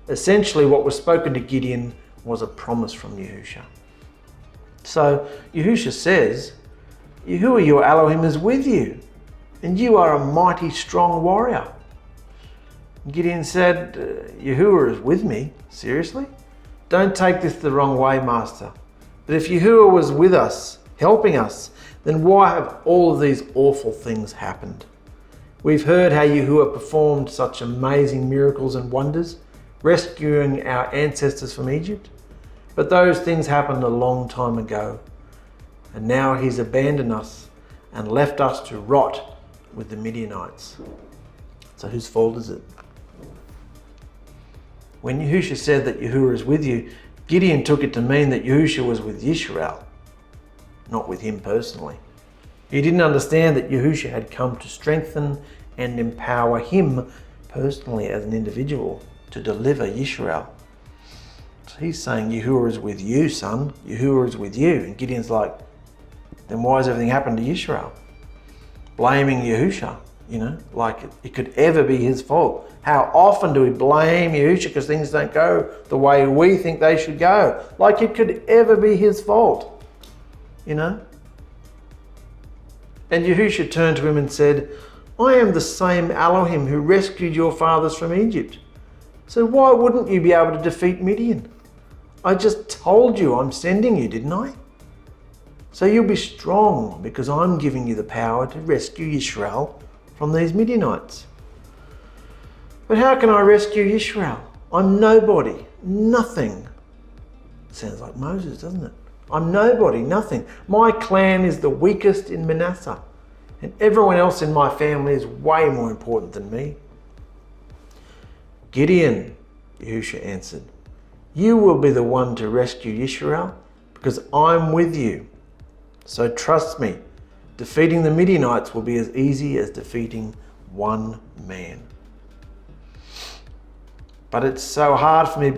Essentially, what was spoken to Gideon was a promise from Yahusha. So Yahusha says, Yahuwah your Elohim is with you, and you are a mighty strong warrior. Gideon said, Yahuwah is with me? Seriously? Don't take this the wrong way, Master. But if Yahuwah was with us, helping us, then why have all of these awful things happened? We've heard how Yahuwah performed such amazing miracles and wonders, rescuing our ancestors from Egypt. But those things happened a long time ago. And now he's abandoned us and left us to rot with the Midianites. So whose fault is it? When Yahusha said that Yahuwah is with you, Gideon took it to mean that Yahusha was with Yisrael, not with him personally. He didn't understand that Yahusha had come to strengthen and empower him personally as an individual to deliver Yisrael. So he's saying, Yahuwah is with you, son. Yahuwah is with you. And Gideon's like, then why has everything happened to Yisrael? Blaming Yahusha, like it could ever be his fault. How often do we blame Yahusha because things don't go the way we think they should go? Like it could ever be his fault, And Yahusha turned to him and said, I am the same Elohim who rescued your fathers from Egypt. So why wouldn't you be able to defeat Midian? I just told you I'm sending you, didn't I? So you'll be strong because I'm giving you the power to rescue Israel from these Midianites. But how can I rescue Yisrael? I'm nobody, nothing. Sounds like Moses, doesn't it? I'm nobody, nothing. My clan is the weakest in Manasseh, and everyone else in my family is way more important than me. Gideon, Yahusha answered, you will be the one to rescue Yisrael because I'm with you. So trust me, defeating the Midianites will be as easy as defeating one man. But it's so hard for me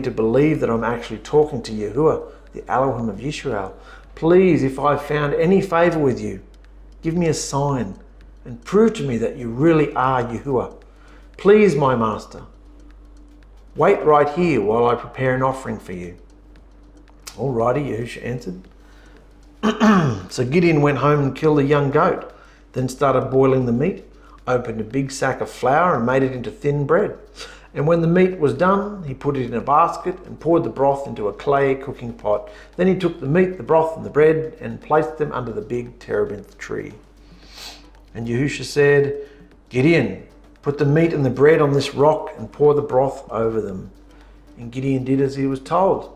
to believe that I'm actually talking to Yahuwah, the Elohim of Yisrael. Please, if I've found any favor with you, give me a sign and prove to me that you really are Yahuwah. Please, my master, wait right here while I prepare an offering for you. All righty, Yahusha answered. So Gideon went home and killed a young goat, then started boiling the meat, opened a big sack of flour and made it into thin bread. And when the meat was done, he put it in a basket and poured the broth into a clay cooking pot. Then he took the meat, the broth and the bread and placed them under the big terebinth tree. And Yahusha said, Gideon, put the meat and the bread on this rock and pour the broth over them. And Gideon did as he was told.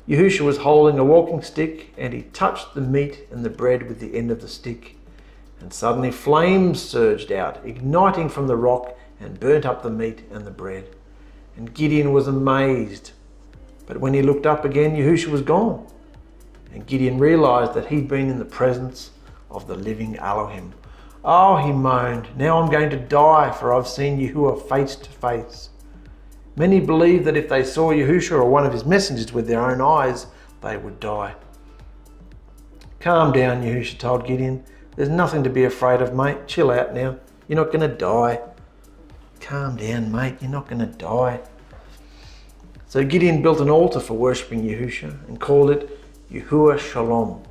Yahusha was holding a walking stick and he touched the meat and the bread with the end of the stick. And suddenly flames surged out, igniting from the rock and burnt up the meat and the bread. And Gideon was amazed. But when he looked up again, Yahusha was gone. And Gideon realized that he'd been in the presence of the living Elohim. Oh, he moaned, now I'm going to die, for I've seen Yahuwah face to face. Many believed that if they saw Yahusha or one of his messengers with their own eyes, they would die. Calm down, Yahusha told Gideon. There's nothing to be afraid of, mate. Chill out now. You're not going to die. Calm down, mate. You're not going to die. So Gideon built an altar for worshipping Yahusha and called it Yahuwah Shalom,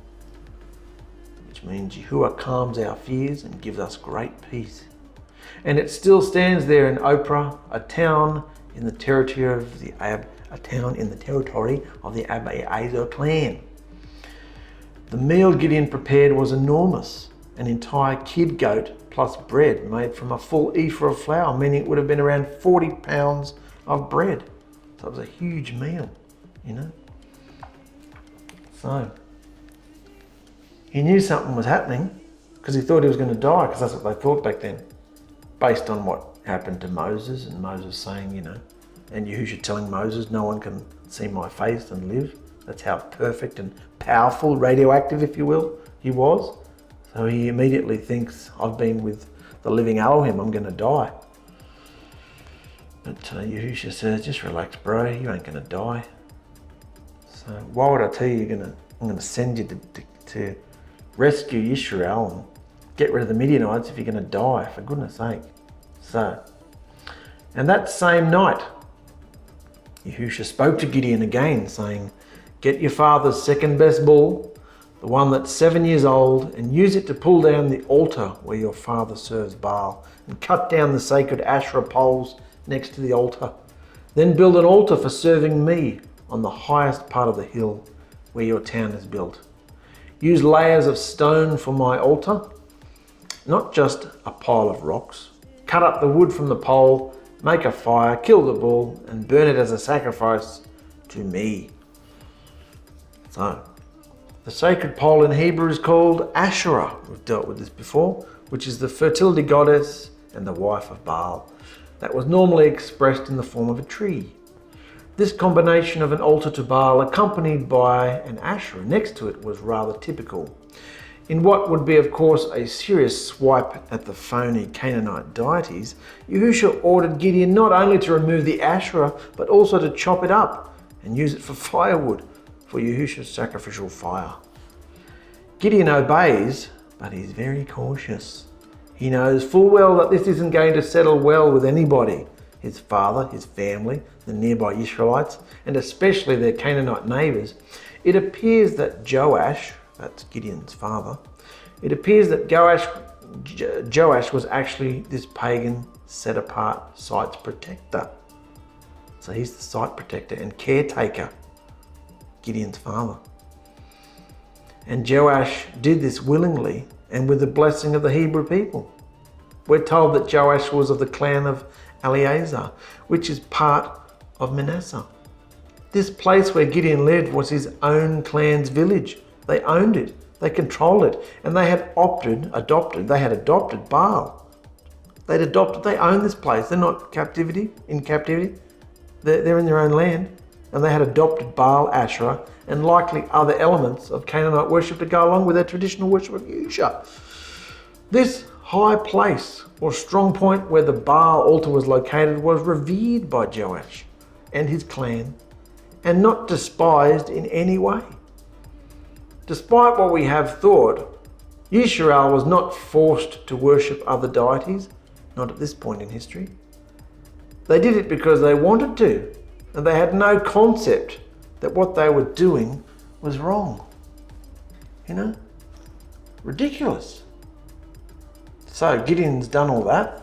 which means Yahuwah calms our fears and gives us great peace. And it still stands there in Ophrah, a town in the territory of the 𝗵𝗚𝗎𝗍 clan. The meal Gideon prepared was enormous, an entire kid goat plus bread made from a full ephah of flour, meaning it would have been around 40 pounds of bread. So it was a huge meal, you know. So he knew something was happening because he thought he was going to die, because that's what they thought back then, based on what happened to Moses, and Moses saying, you know, and Yahusha telling Moses, no one can see my face and live. That's how perfect and powerful, radioactive, if you will, he was. So he immediately thinks, I've been with the living Elohim, I'm going to die. But Yahusha says, just relax, bro, you ain't going to die. So why would I tell you I'm going to send you to rescue Yisrael and get rid of the Midianites if you're going to die, for goodness sake. So, and that same night, Yahusha spoke to Gideon again, saying, get your father's second best bull, the one that's 7 years old, and use it to pull down the altar where your father serves Baal, and cut down the sacred Asherah poles next to the altar. Then build an altar for serving me on the highest part of the hill where your town is built. Use layers of stone for my altar, not just a pile of rocks. Cut up the wood from the pole, make a fire, kill the bull, and burn it as a sacrifice to me. So, the sacred pole in Hebrew is called Asherah. We've dealt with this before, which is the fertility goddess and the wife of Baal. That was normally expressed in the form of a tree. This combination of an altar to Baal accompanied by an Asherah next to it was rather typical. In what would be, of course, a serious swipe at the phony Canaanite deities, Yahusha ordered Gideon not only to remove the Asherah, but also to chop it up and use it for firewood for Yahusha's sacrificial fire. Gideon obeys, but he's very cautious. He knows full well that this isn't going to settle well with anybody. His father, his family, the nearby Israelites, and especially their Canaanite neighbours. It appears that Joash, that's Gideon's father, it appears that Joash was actually this pagan set-apart site's protector. So he's the site protector and caretaker, Gideon's father. And Joash did this willingly and with the blessing of the Hebrew people. We're told that Joash was of the clan of Eliezer, which is part of Manasseh. This place where Gideon lived was his own clan's village. They owned it, they controlled it, and they had adopted Baal. They own this place. They're not in captivity. They're in their own land. And they had adopted Baal, Asherah, and likely other elements of Canaanite worship to go along with their traditional worship of Yahusha. This high place or strong point where the Baal altar was located was revered by Joash and his clan and not despised in any way. Despite what we have thought, Yisrael was not forced to worship other deities, not at this point in history. They did it because they wanted to, and they had no concept that what they were doing was wrong. Ridiculous. So Gideon's done all that.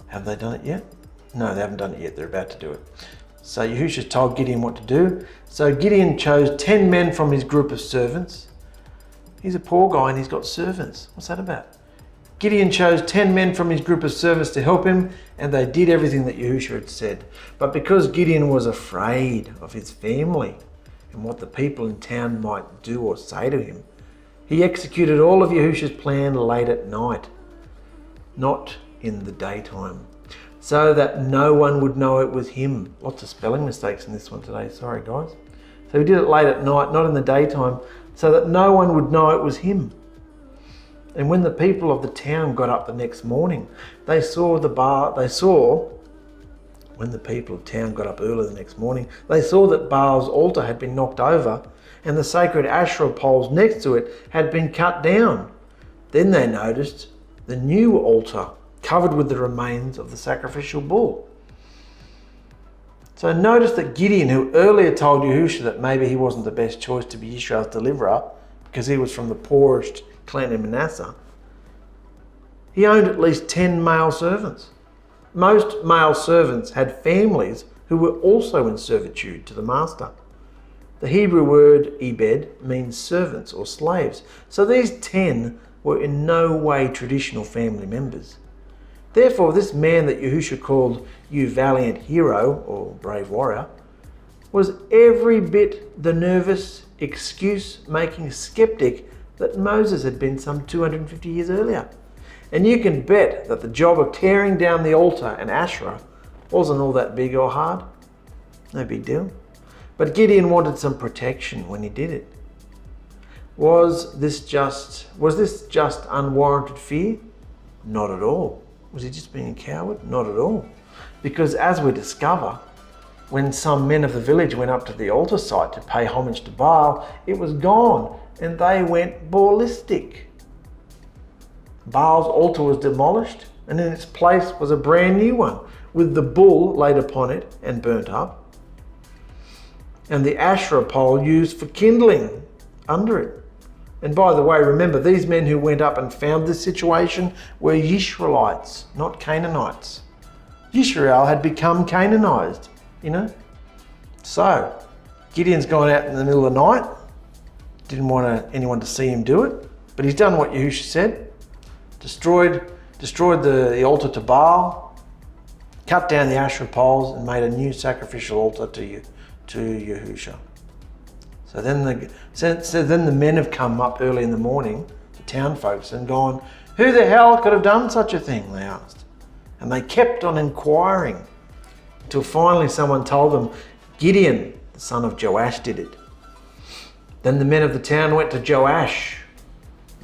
Have they done it yet? No, they haven't done it yet. They're about to do it. So Yahusha told Gideon what to do. So Gideon chose 10 men from his group of servants. He's a poor guy and he's got servants. What's that about? Gideon chose 10 men from his group of servants to help him, and they did everything that Yahusha had said. But because Gideon was afraid of his family and what the people in town might do or say to him, he executed all of Yahusha's plan late at night, not in the daytime, so that no one would know it was him. Lots of spelling mistakes in this one today, sorry guys. So he did it late at night, not in the daytime, so that no one would know it was him. And when the people of the town got up the next morning, when the people of town got up early the next morning, they saw that Baal's altar had been knocked over and the sacred Asherah poles next to it had been cut down. Then they noticed the new altar covered with the remains of the sacrificial bull. So notice that Gideon, who earlier told Yahusha that maybe he wasn't the best choice to be Israel's deliverer because he was from the poorest clan in Manasseh, he owned at least 10 male servants. Most male servants had families who were also in servitude to the master. The Hebrew word ebed means servants or slaves. So these 10 were in no way traditional family members. Therefore, this man that Yahusha called "you valiant hero" or brave warrior was every bit the nervous, excuse-making skeptic that Moses had been some 250 years earlier. And you can bet that the job of tearing down the altar and Asherah wasn't all that big or hard. No big deal. But Gideon wanted some protection when he did it. Was this just unwarranted fear? Not at all. Was he just being a coward? Not at all. Because as we discover, when some men of the village went up to the altar site to pay homage to Baal, it was gone and they went ballistic. Baal's altar was demolished and in its place was a brand new one with the bull laid upon it and burnt up, and the Asherah pole used for kindling under it. And by the way, remember, these men who went up and found this situation were Yisraelites, not Canaanites. Yisrael had become Canaanized, So, Gideon's gone out in the middle of the night. Didn't want anyone to see him do it, but he's done what Yahusha said. Destroyed the altar to Baal, cut down the Asherah poles and made a new sacrificial altar to Yahusha. So then the men have come up early in the morning, the town folks, and gone, "Who the hell could have done such a thing?" they asked. And they kept on inquiring until finally someone told them, "Gideon, the son of Joash, did it." Then the men of the town went to Joash,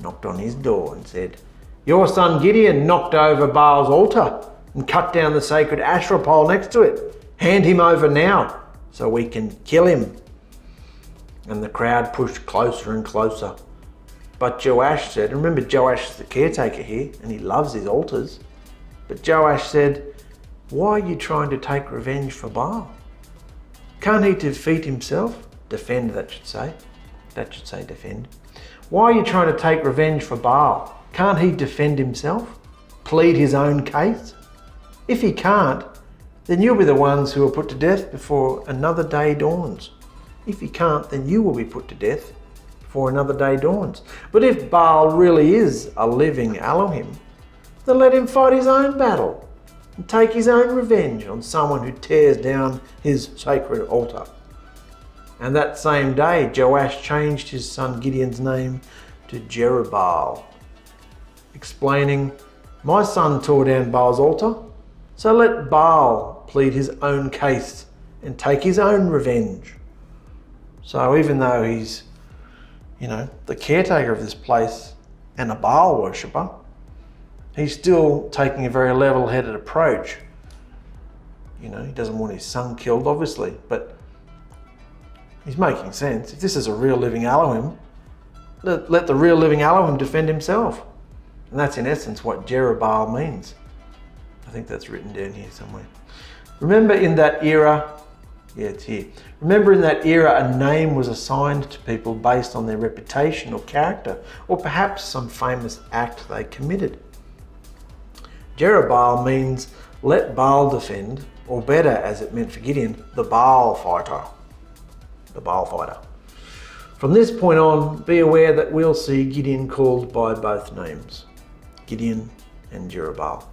knocked on his door and said, "Your son Gideon knocked over Baal's altar and cut down the sacred Asherah pole next to it. Hand him over now so we can kill him." And the crowd pushed closer and closer. But Joash said, and remember Joash is the caretaker here and he loves his altars. But Joash said, "Why are you trying to take revenge for Baal? Can't he defeat himself?" Defend, that should say. That should say defend. "Why are you trying to take revenge for Baal? Can't he defend himself? Plead his own case? If he can't, then you'll be the ones who are put to death before another day dawns. If he can't, then you will be put to death before another day dawns. But if Baal really is a living Elohim, then let him fight his own battle and take his own revenge on someone who tears down his sacred altar. And that same day, Joash changed his son Gideon's name to Jerubbaal, explaining, "My son tore down Baal's altar, so let Baal plead his own case and take his own revenge." So even though he's, the caretaker of this place and a Baal worshipper, he's still taking a very level-headed approach. He doesn't want his son killed, obviously, but he's making sense. If this is a real living Elohim, let the real living Elohim defend himself. And that's in essence what Jerubbaal means. I think that's written down here somewhere. Remember in that era, it's here. Remember in that era, a name was assigned to people based on their reputation or character, or perhaps some famous act they committed. Jerubbaal means let Baal defend, or better, as it meant for Gideon, the Baal fighter. The Baal fighter. From this point on, be aware that we'll see Gideon called by both names, Gideon and Jerubbaal.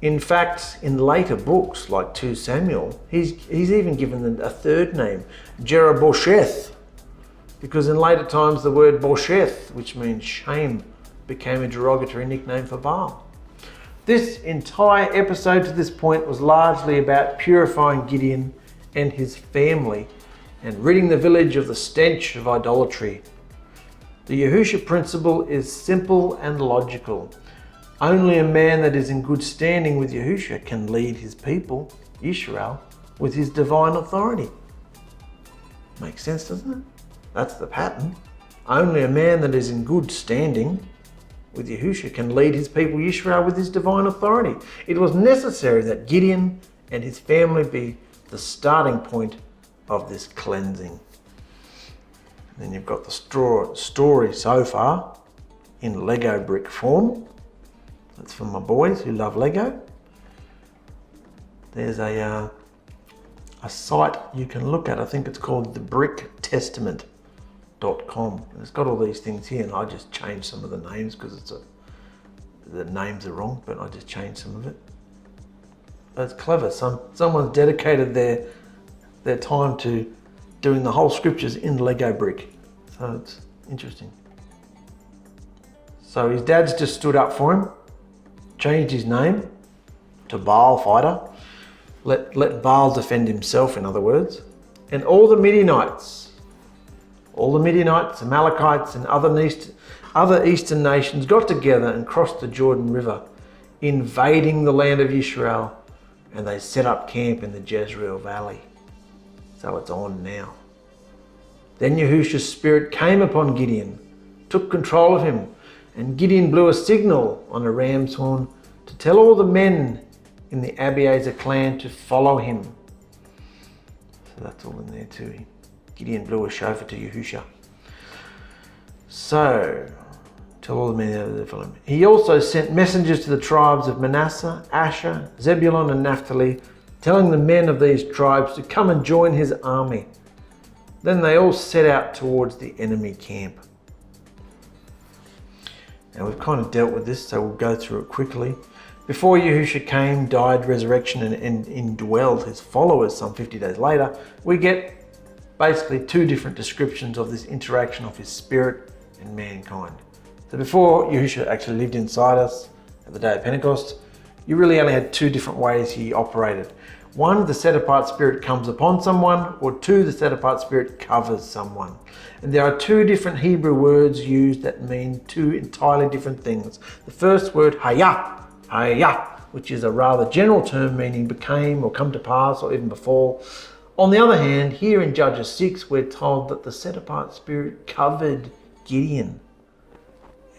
In fact, in later books like 2 Samuel, he's even given them a third name, J-Bosheth, because in later times the word Bosheth, which means shame, became a derogatory nickname for Baal. This entire episode to this point was largely about purifying Gideon and his family and ridding the village of the stench of idolatry. The Yahusha principle is simple and logical. Only a man that is in good standing with Yahusha can lead his people, Israel, with his divine authority. Makes sense, doesn't it? That's the pattern. Only a man that is in good standing with Yahusha can lead his people, Israel, with his divine authority. It was necessary that Gideon and his family be the starting point of this cleansing. And then you've got the story so far in Lego brick form. That's for my boys who love Lego. There's a site you can look at. I think it's called 𝕭𝕬𝕧𝕚.com. And it's got all these things here, and I just changed some of the names because the names are wrong, but I just changed some of it. But it's clever. Someone's dedicated their time to doing the whole scriptures in Lego brick. So it's interesting. So his dad's just stood up for him, changed his name to Baal fighter. Let Baal defend himself, in other words. And all the Midianites, Amalekites, and other eastern nations got together and crossed the Jordan River, invading the land of Israel, and they set up camp in the Jezreel Valley. So it's on now. Then Yahusha's spirit came upon Gideon, took control of him, and Gideon blew a signal on a ram's horn to tell all the men in the ℚ𝗵𝗡𝗧 clan to follow him. So that's all in there too. Gideon blew a shofar to Yahusha. So, tell all the men to follow him. He also sent messengers to the tribes of Manasseh, Asher, Zebulun, and Naphtali, telling the men of these tribes to come and join his army. Then they all set out towards the enemy camp. Now we've kind of dealt with this, so we'll go through it quickly. Before Yahusha came, died, resurrection, and indwelled his followers some 50 days later, we get basically 2 different descriptions of this interaction of his spirit and mankind. So before Yahusha actually lived inside us at the day of Pentecost, you really only had 2 different ways he operated. 1, the set-apart spirit comes upon someone, or 2, the set-apart spirit covers someone. And there are 2 different Hebrew words used that mean 2 entirely different things. The first word, hayah, which is a rather general term meaning became or come to pass or even before. On the other hand, here in Judges 6, we're told that the set-apart spirit covered Gideon.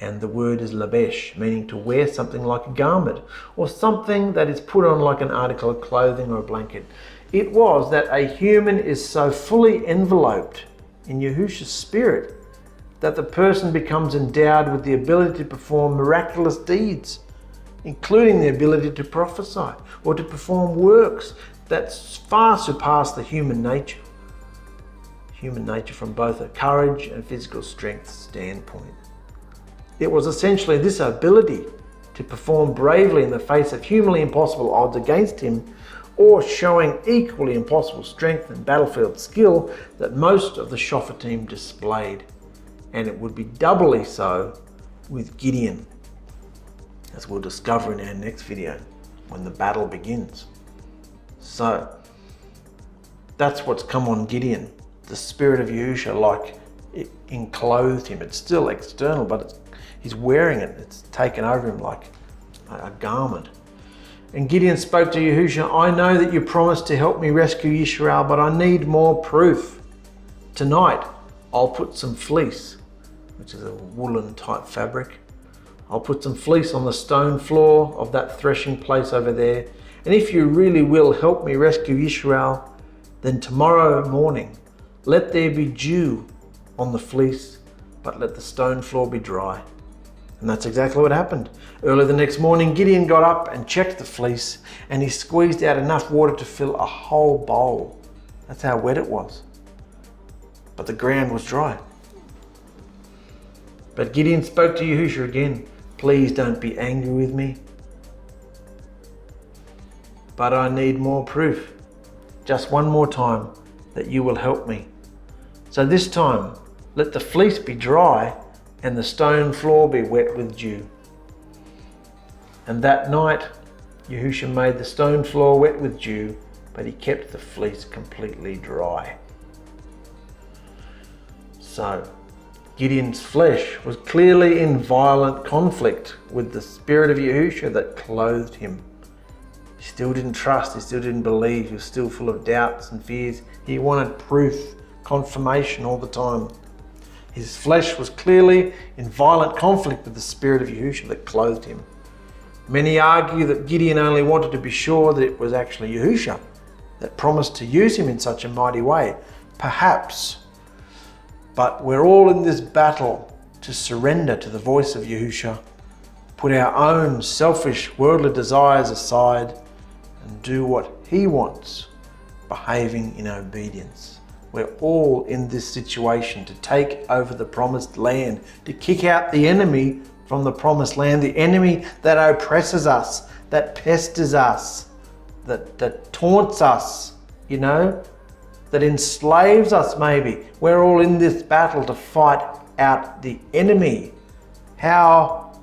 And the word is labesh, meaning to wear something like a garment, or something that is put on like an article of clothing or a blanket. It was that a human is so fully enveloped in Yahusha's spirit that the person becomes endowed with the ability to perform miraculous deeds, including the ability to prophesy or to perform works that far surpass the human nature. Human nature from both a courage and physical strength standpoint. It was essentially this ability to perform bravely in the face of humanly impossible odds against him, or showing equally impossible strength and battlefield skill that most of the SHOPHETIM displayed. And it would be doubly so with Gideon, as we'll discover in our next video when the battle begins. So that's what's come on Gideon. The spirit of Yahusha, like it enclothed him. It's still external, but he's wearing it. It's taken over him like a garment. And Gideon spoke to Yahusha, I know that you promised to help me rescue Yisrael, but I need more proof. Tonight, I'll put some fleece, which is a woolen type fabric. I'll put some fleece on the stone floor of that threshing place over there. And if you really will help me rescue Yisrael, then tomorrow morning, let there be dew on the fleece, but let the stone floor be dry. And that's exactly what happened. Early the next morning, Gideon got up and checked the fleece, and he squeezed out enough water to fill a whole bowl. That's how wet it was. But the ground was dry. But Gideon spoke to Yahusha again. Please don't be angry with me, but I need more proof. Just one more time that you will help me. So this time, let the fleece be dry and the stone floor be wet with dew. And that night, Yahusha made the stone floor wet with dew, but he kept the fleece completely dry. So, Gideon's flesh was clearly in violent conflict with the spirit of Yahusha that clothed him. He still didn't trust, he still didn't believe, he was still full of doubts and fears. He wanted proof, confirmation all the time. His flesh was clearly in violent conflict with the spirit of Yahusha that clothed him. Many argue that Gideon only wanted to be sure that it was actually Yahusha that promised to use him in such a mighty way. Perhaps. But we're all in this battle to surrender to the voice of Yahusha, put our own selfish worldly desires aside and do what he wants, behaving in obedience. We're all in this situation to take over the promised land, to kick out the enemy from the promised land, the enemy that oppresses us, that pesters us, that taunts us, that enslaves us maybe. We're all in this battle to fight out the enemy. How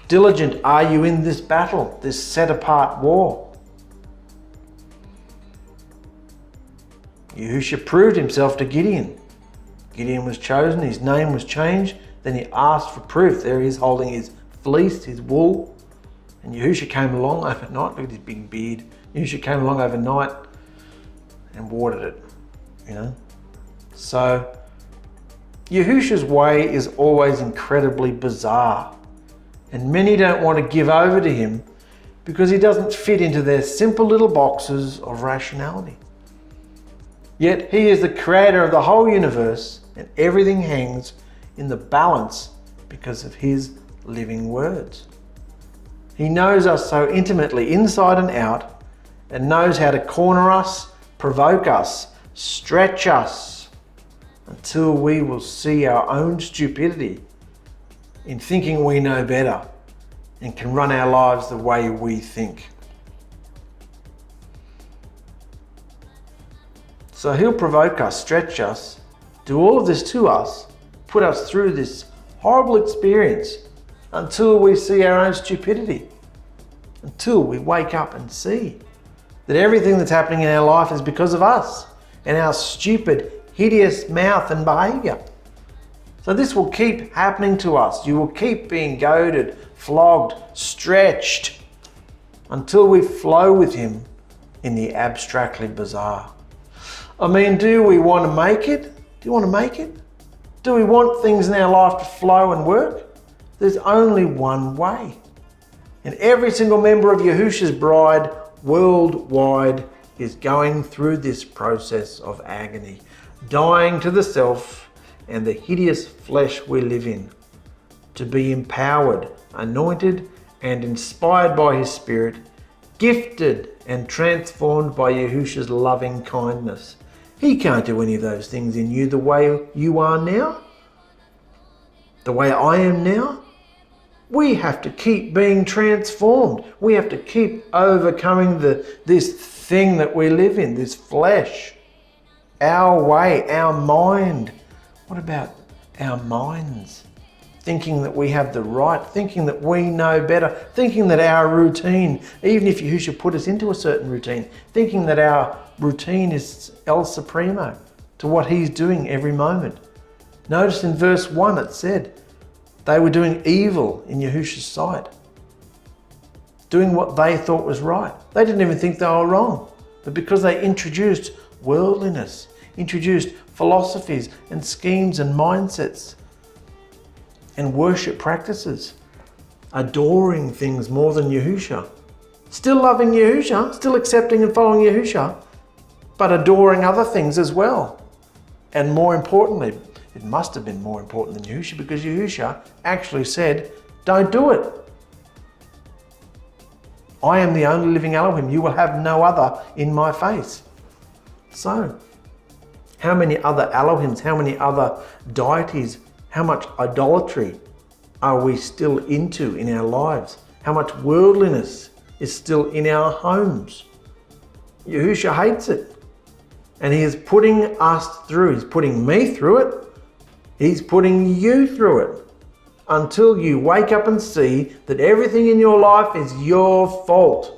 diligent are you in this battle, this set-apart war? Yahusha proved himself to Gideon. Gideon was chosen, his name was changed, then he asked for proof. There he is holding his fleece, his wool, and Yahusha came along overnight. Look at his big beard. Yahusha came along overnight and watered it, So Yahusha's way is always incredibly bizarre, and many don't want to give over to him because he doesn't fit into their simple little boxes of rationality. Yet he is the creator of the whole universe, and everything hangs in the balance because of his living words. He knows us so intimately inside and out, and knows how to corner us, provoke us, stretch us, until we will see our own stupidity in thinking we know better and can run our lives the way we think. So he'll provoke us, stretch us, do all of this to us, put us through this horrible experience until we see our own stupidity, until we wake up and see that everything that's happening in our life is because of us and our stupid, hideous mouth and behavior. So this will keep happening to us. You will keep being goaded, flogged, stretched until we flow with him in the abstractly bizarre. I mean, do we want to make it? Do you want to make it? Do we want things in our life to flow and work? There's only one way. And every single member of Yahusha's bride worldwide is going through this process of agony, dying to the self and the hideous flesh we live in, to be empowered, anointed, and inspired by his Spirit, gifted and transformed by Yahusha's loving kindness. He can't do any of those things in you the way you are now, the way I am now. We have to keep being transformed. We have to keep overcoming this thing that we live in, this flesh. Our way, our mind. What about our minds? Thinking that we have the right, thinking that we know better, thinking that our routine, even if Yahusha put us into a certain routine, thinking that our routine is El Supremo, to what he's doing every moment. Notice in verse 1 it said, they were doing evil in Yahusha's sight, doing what they thought was right. They didn't even think they were wrong, but because they introduced worldliness, introduced philosophies and schemes and mindsets and worship practices, adoring things more than Yahusha, still loving Yahusha, still accepting and following Yahusha, but adoring other things as well. And more importantly, it must have been more important than Yahusha, because Yahusha actually said, don't do it. I am the only living Elohim. You will have no other in my face. So, how many other Elohims, how many other deities, how much idolatry are we still into in our lives? How much worldliness is still in our homes? Yahusha hates it. And he is putting us through. He's putting me through it. He's putting you through it. Until you wake up and see that everything in your life is your fault.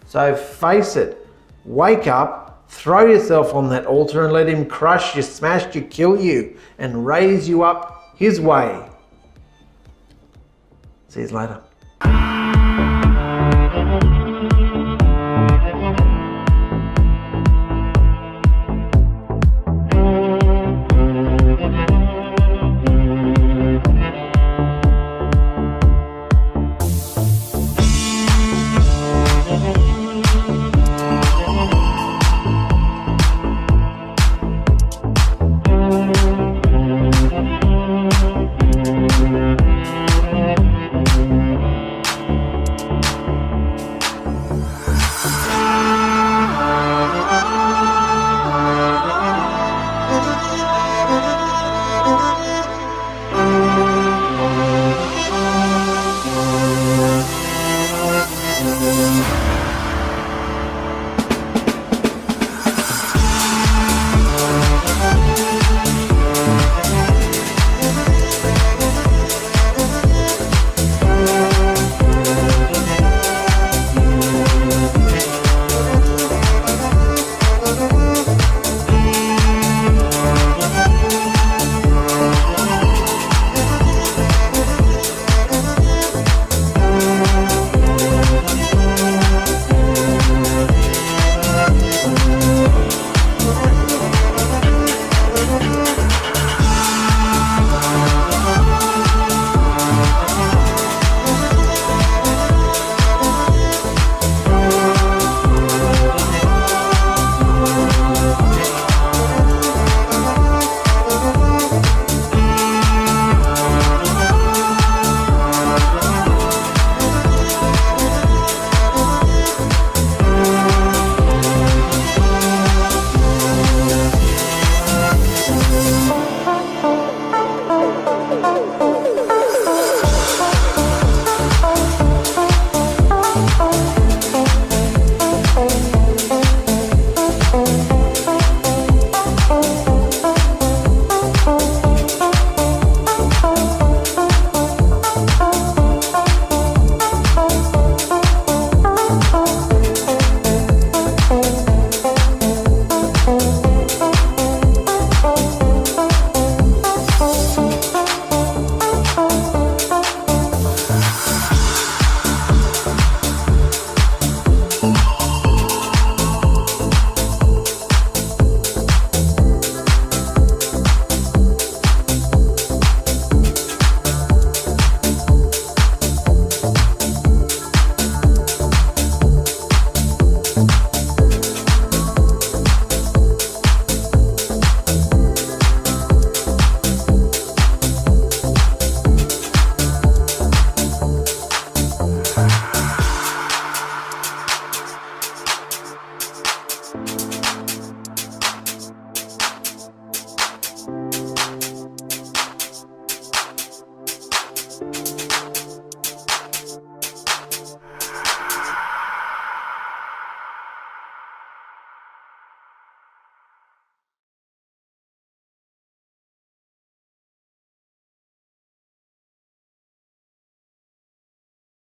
So face it. Wake up, throw yourself on that altar and let him crush you, smash you, kill you, and raise you up his way. See you later.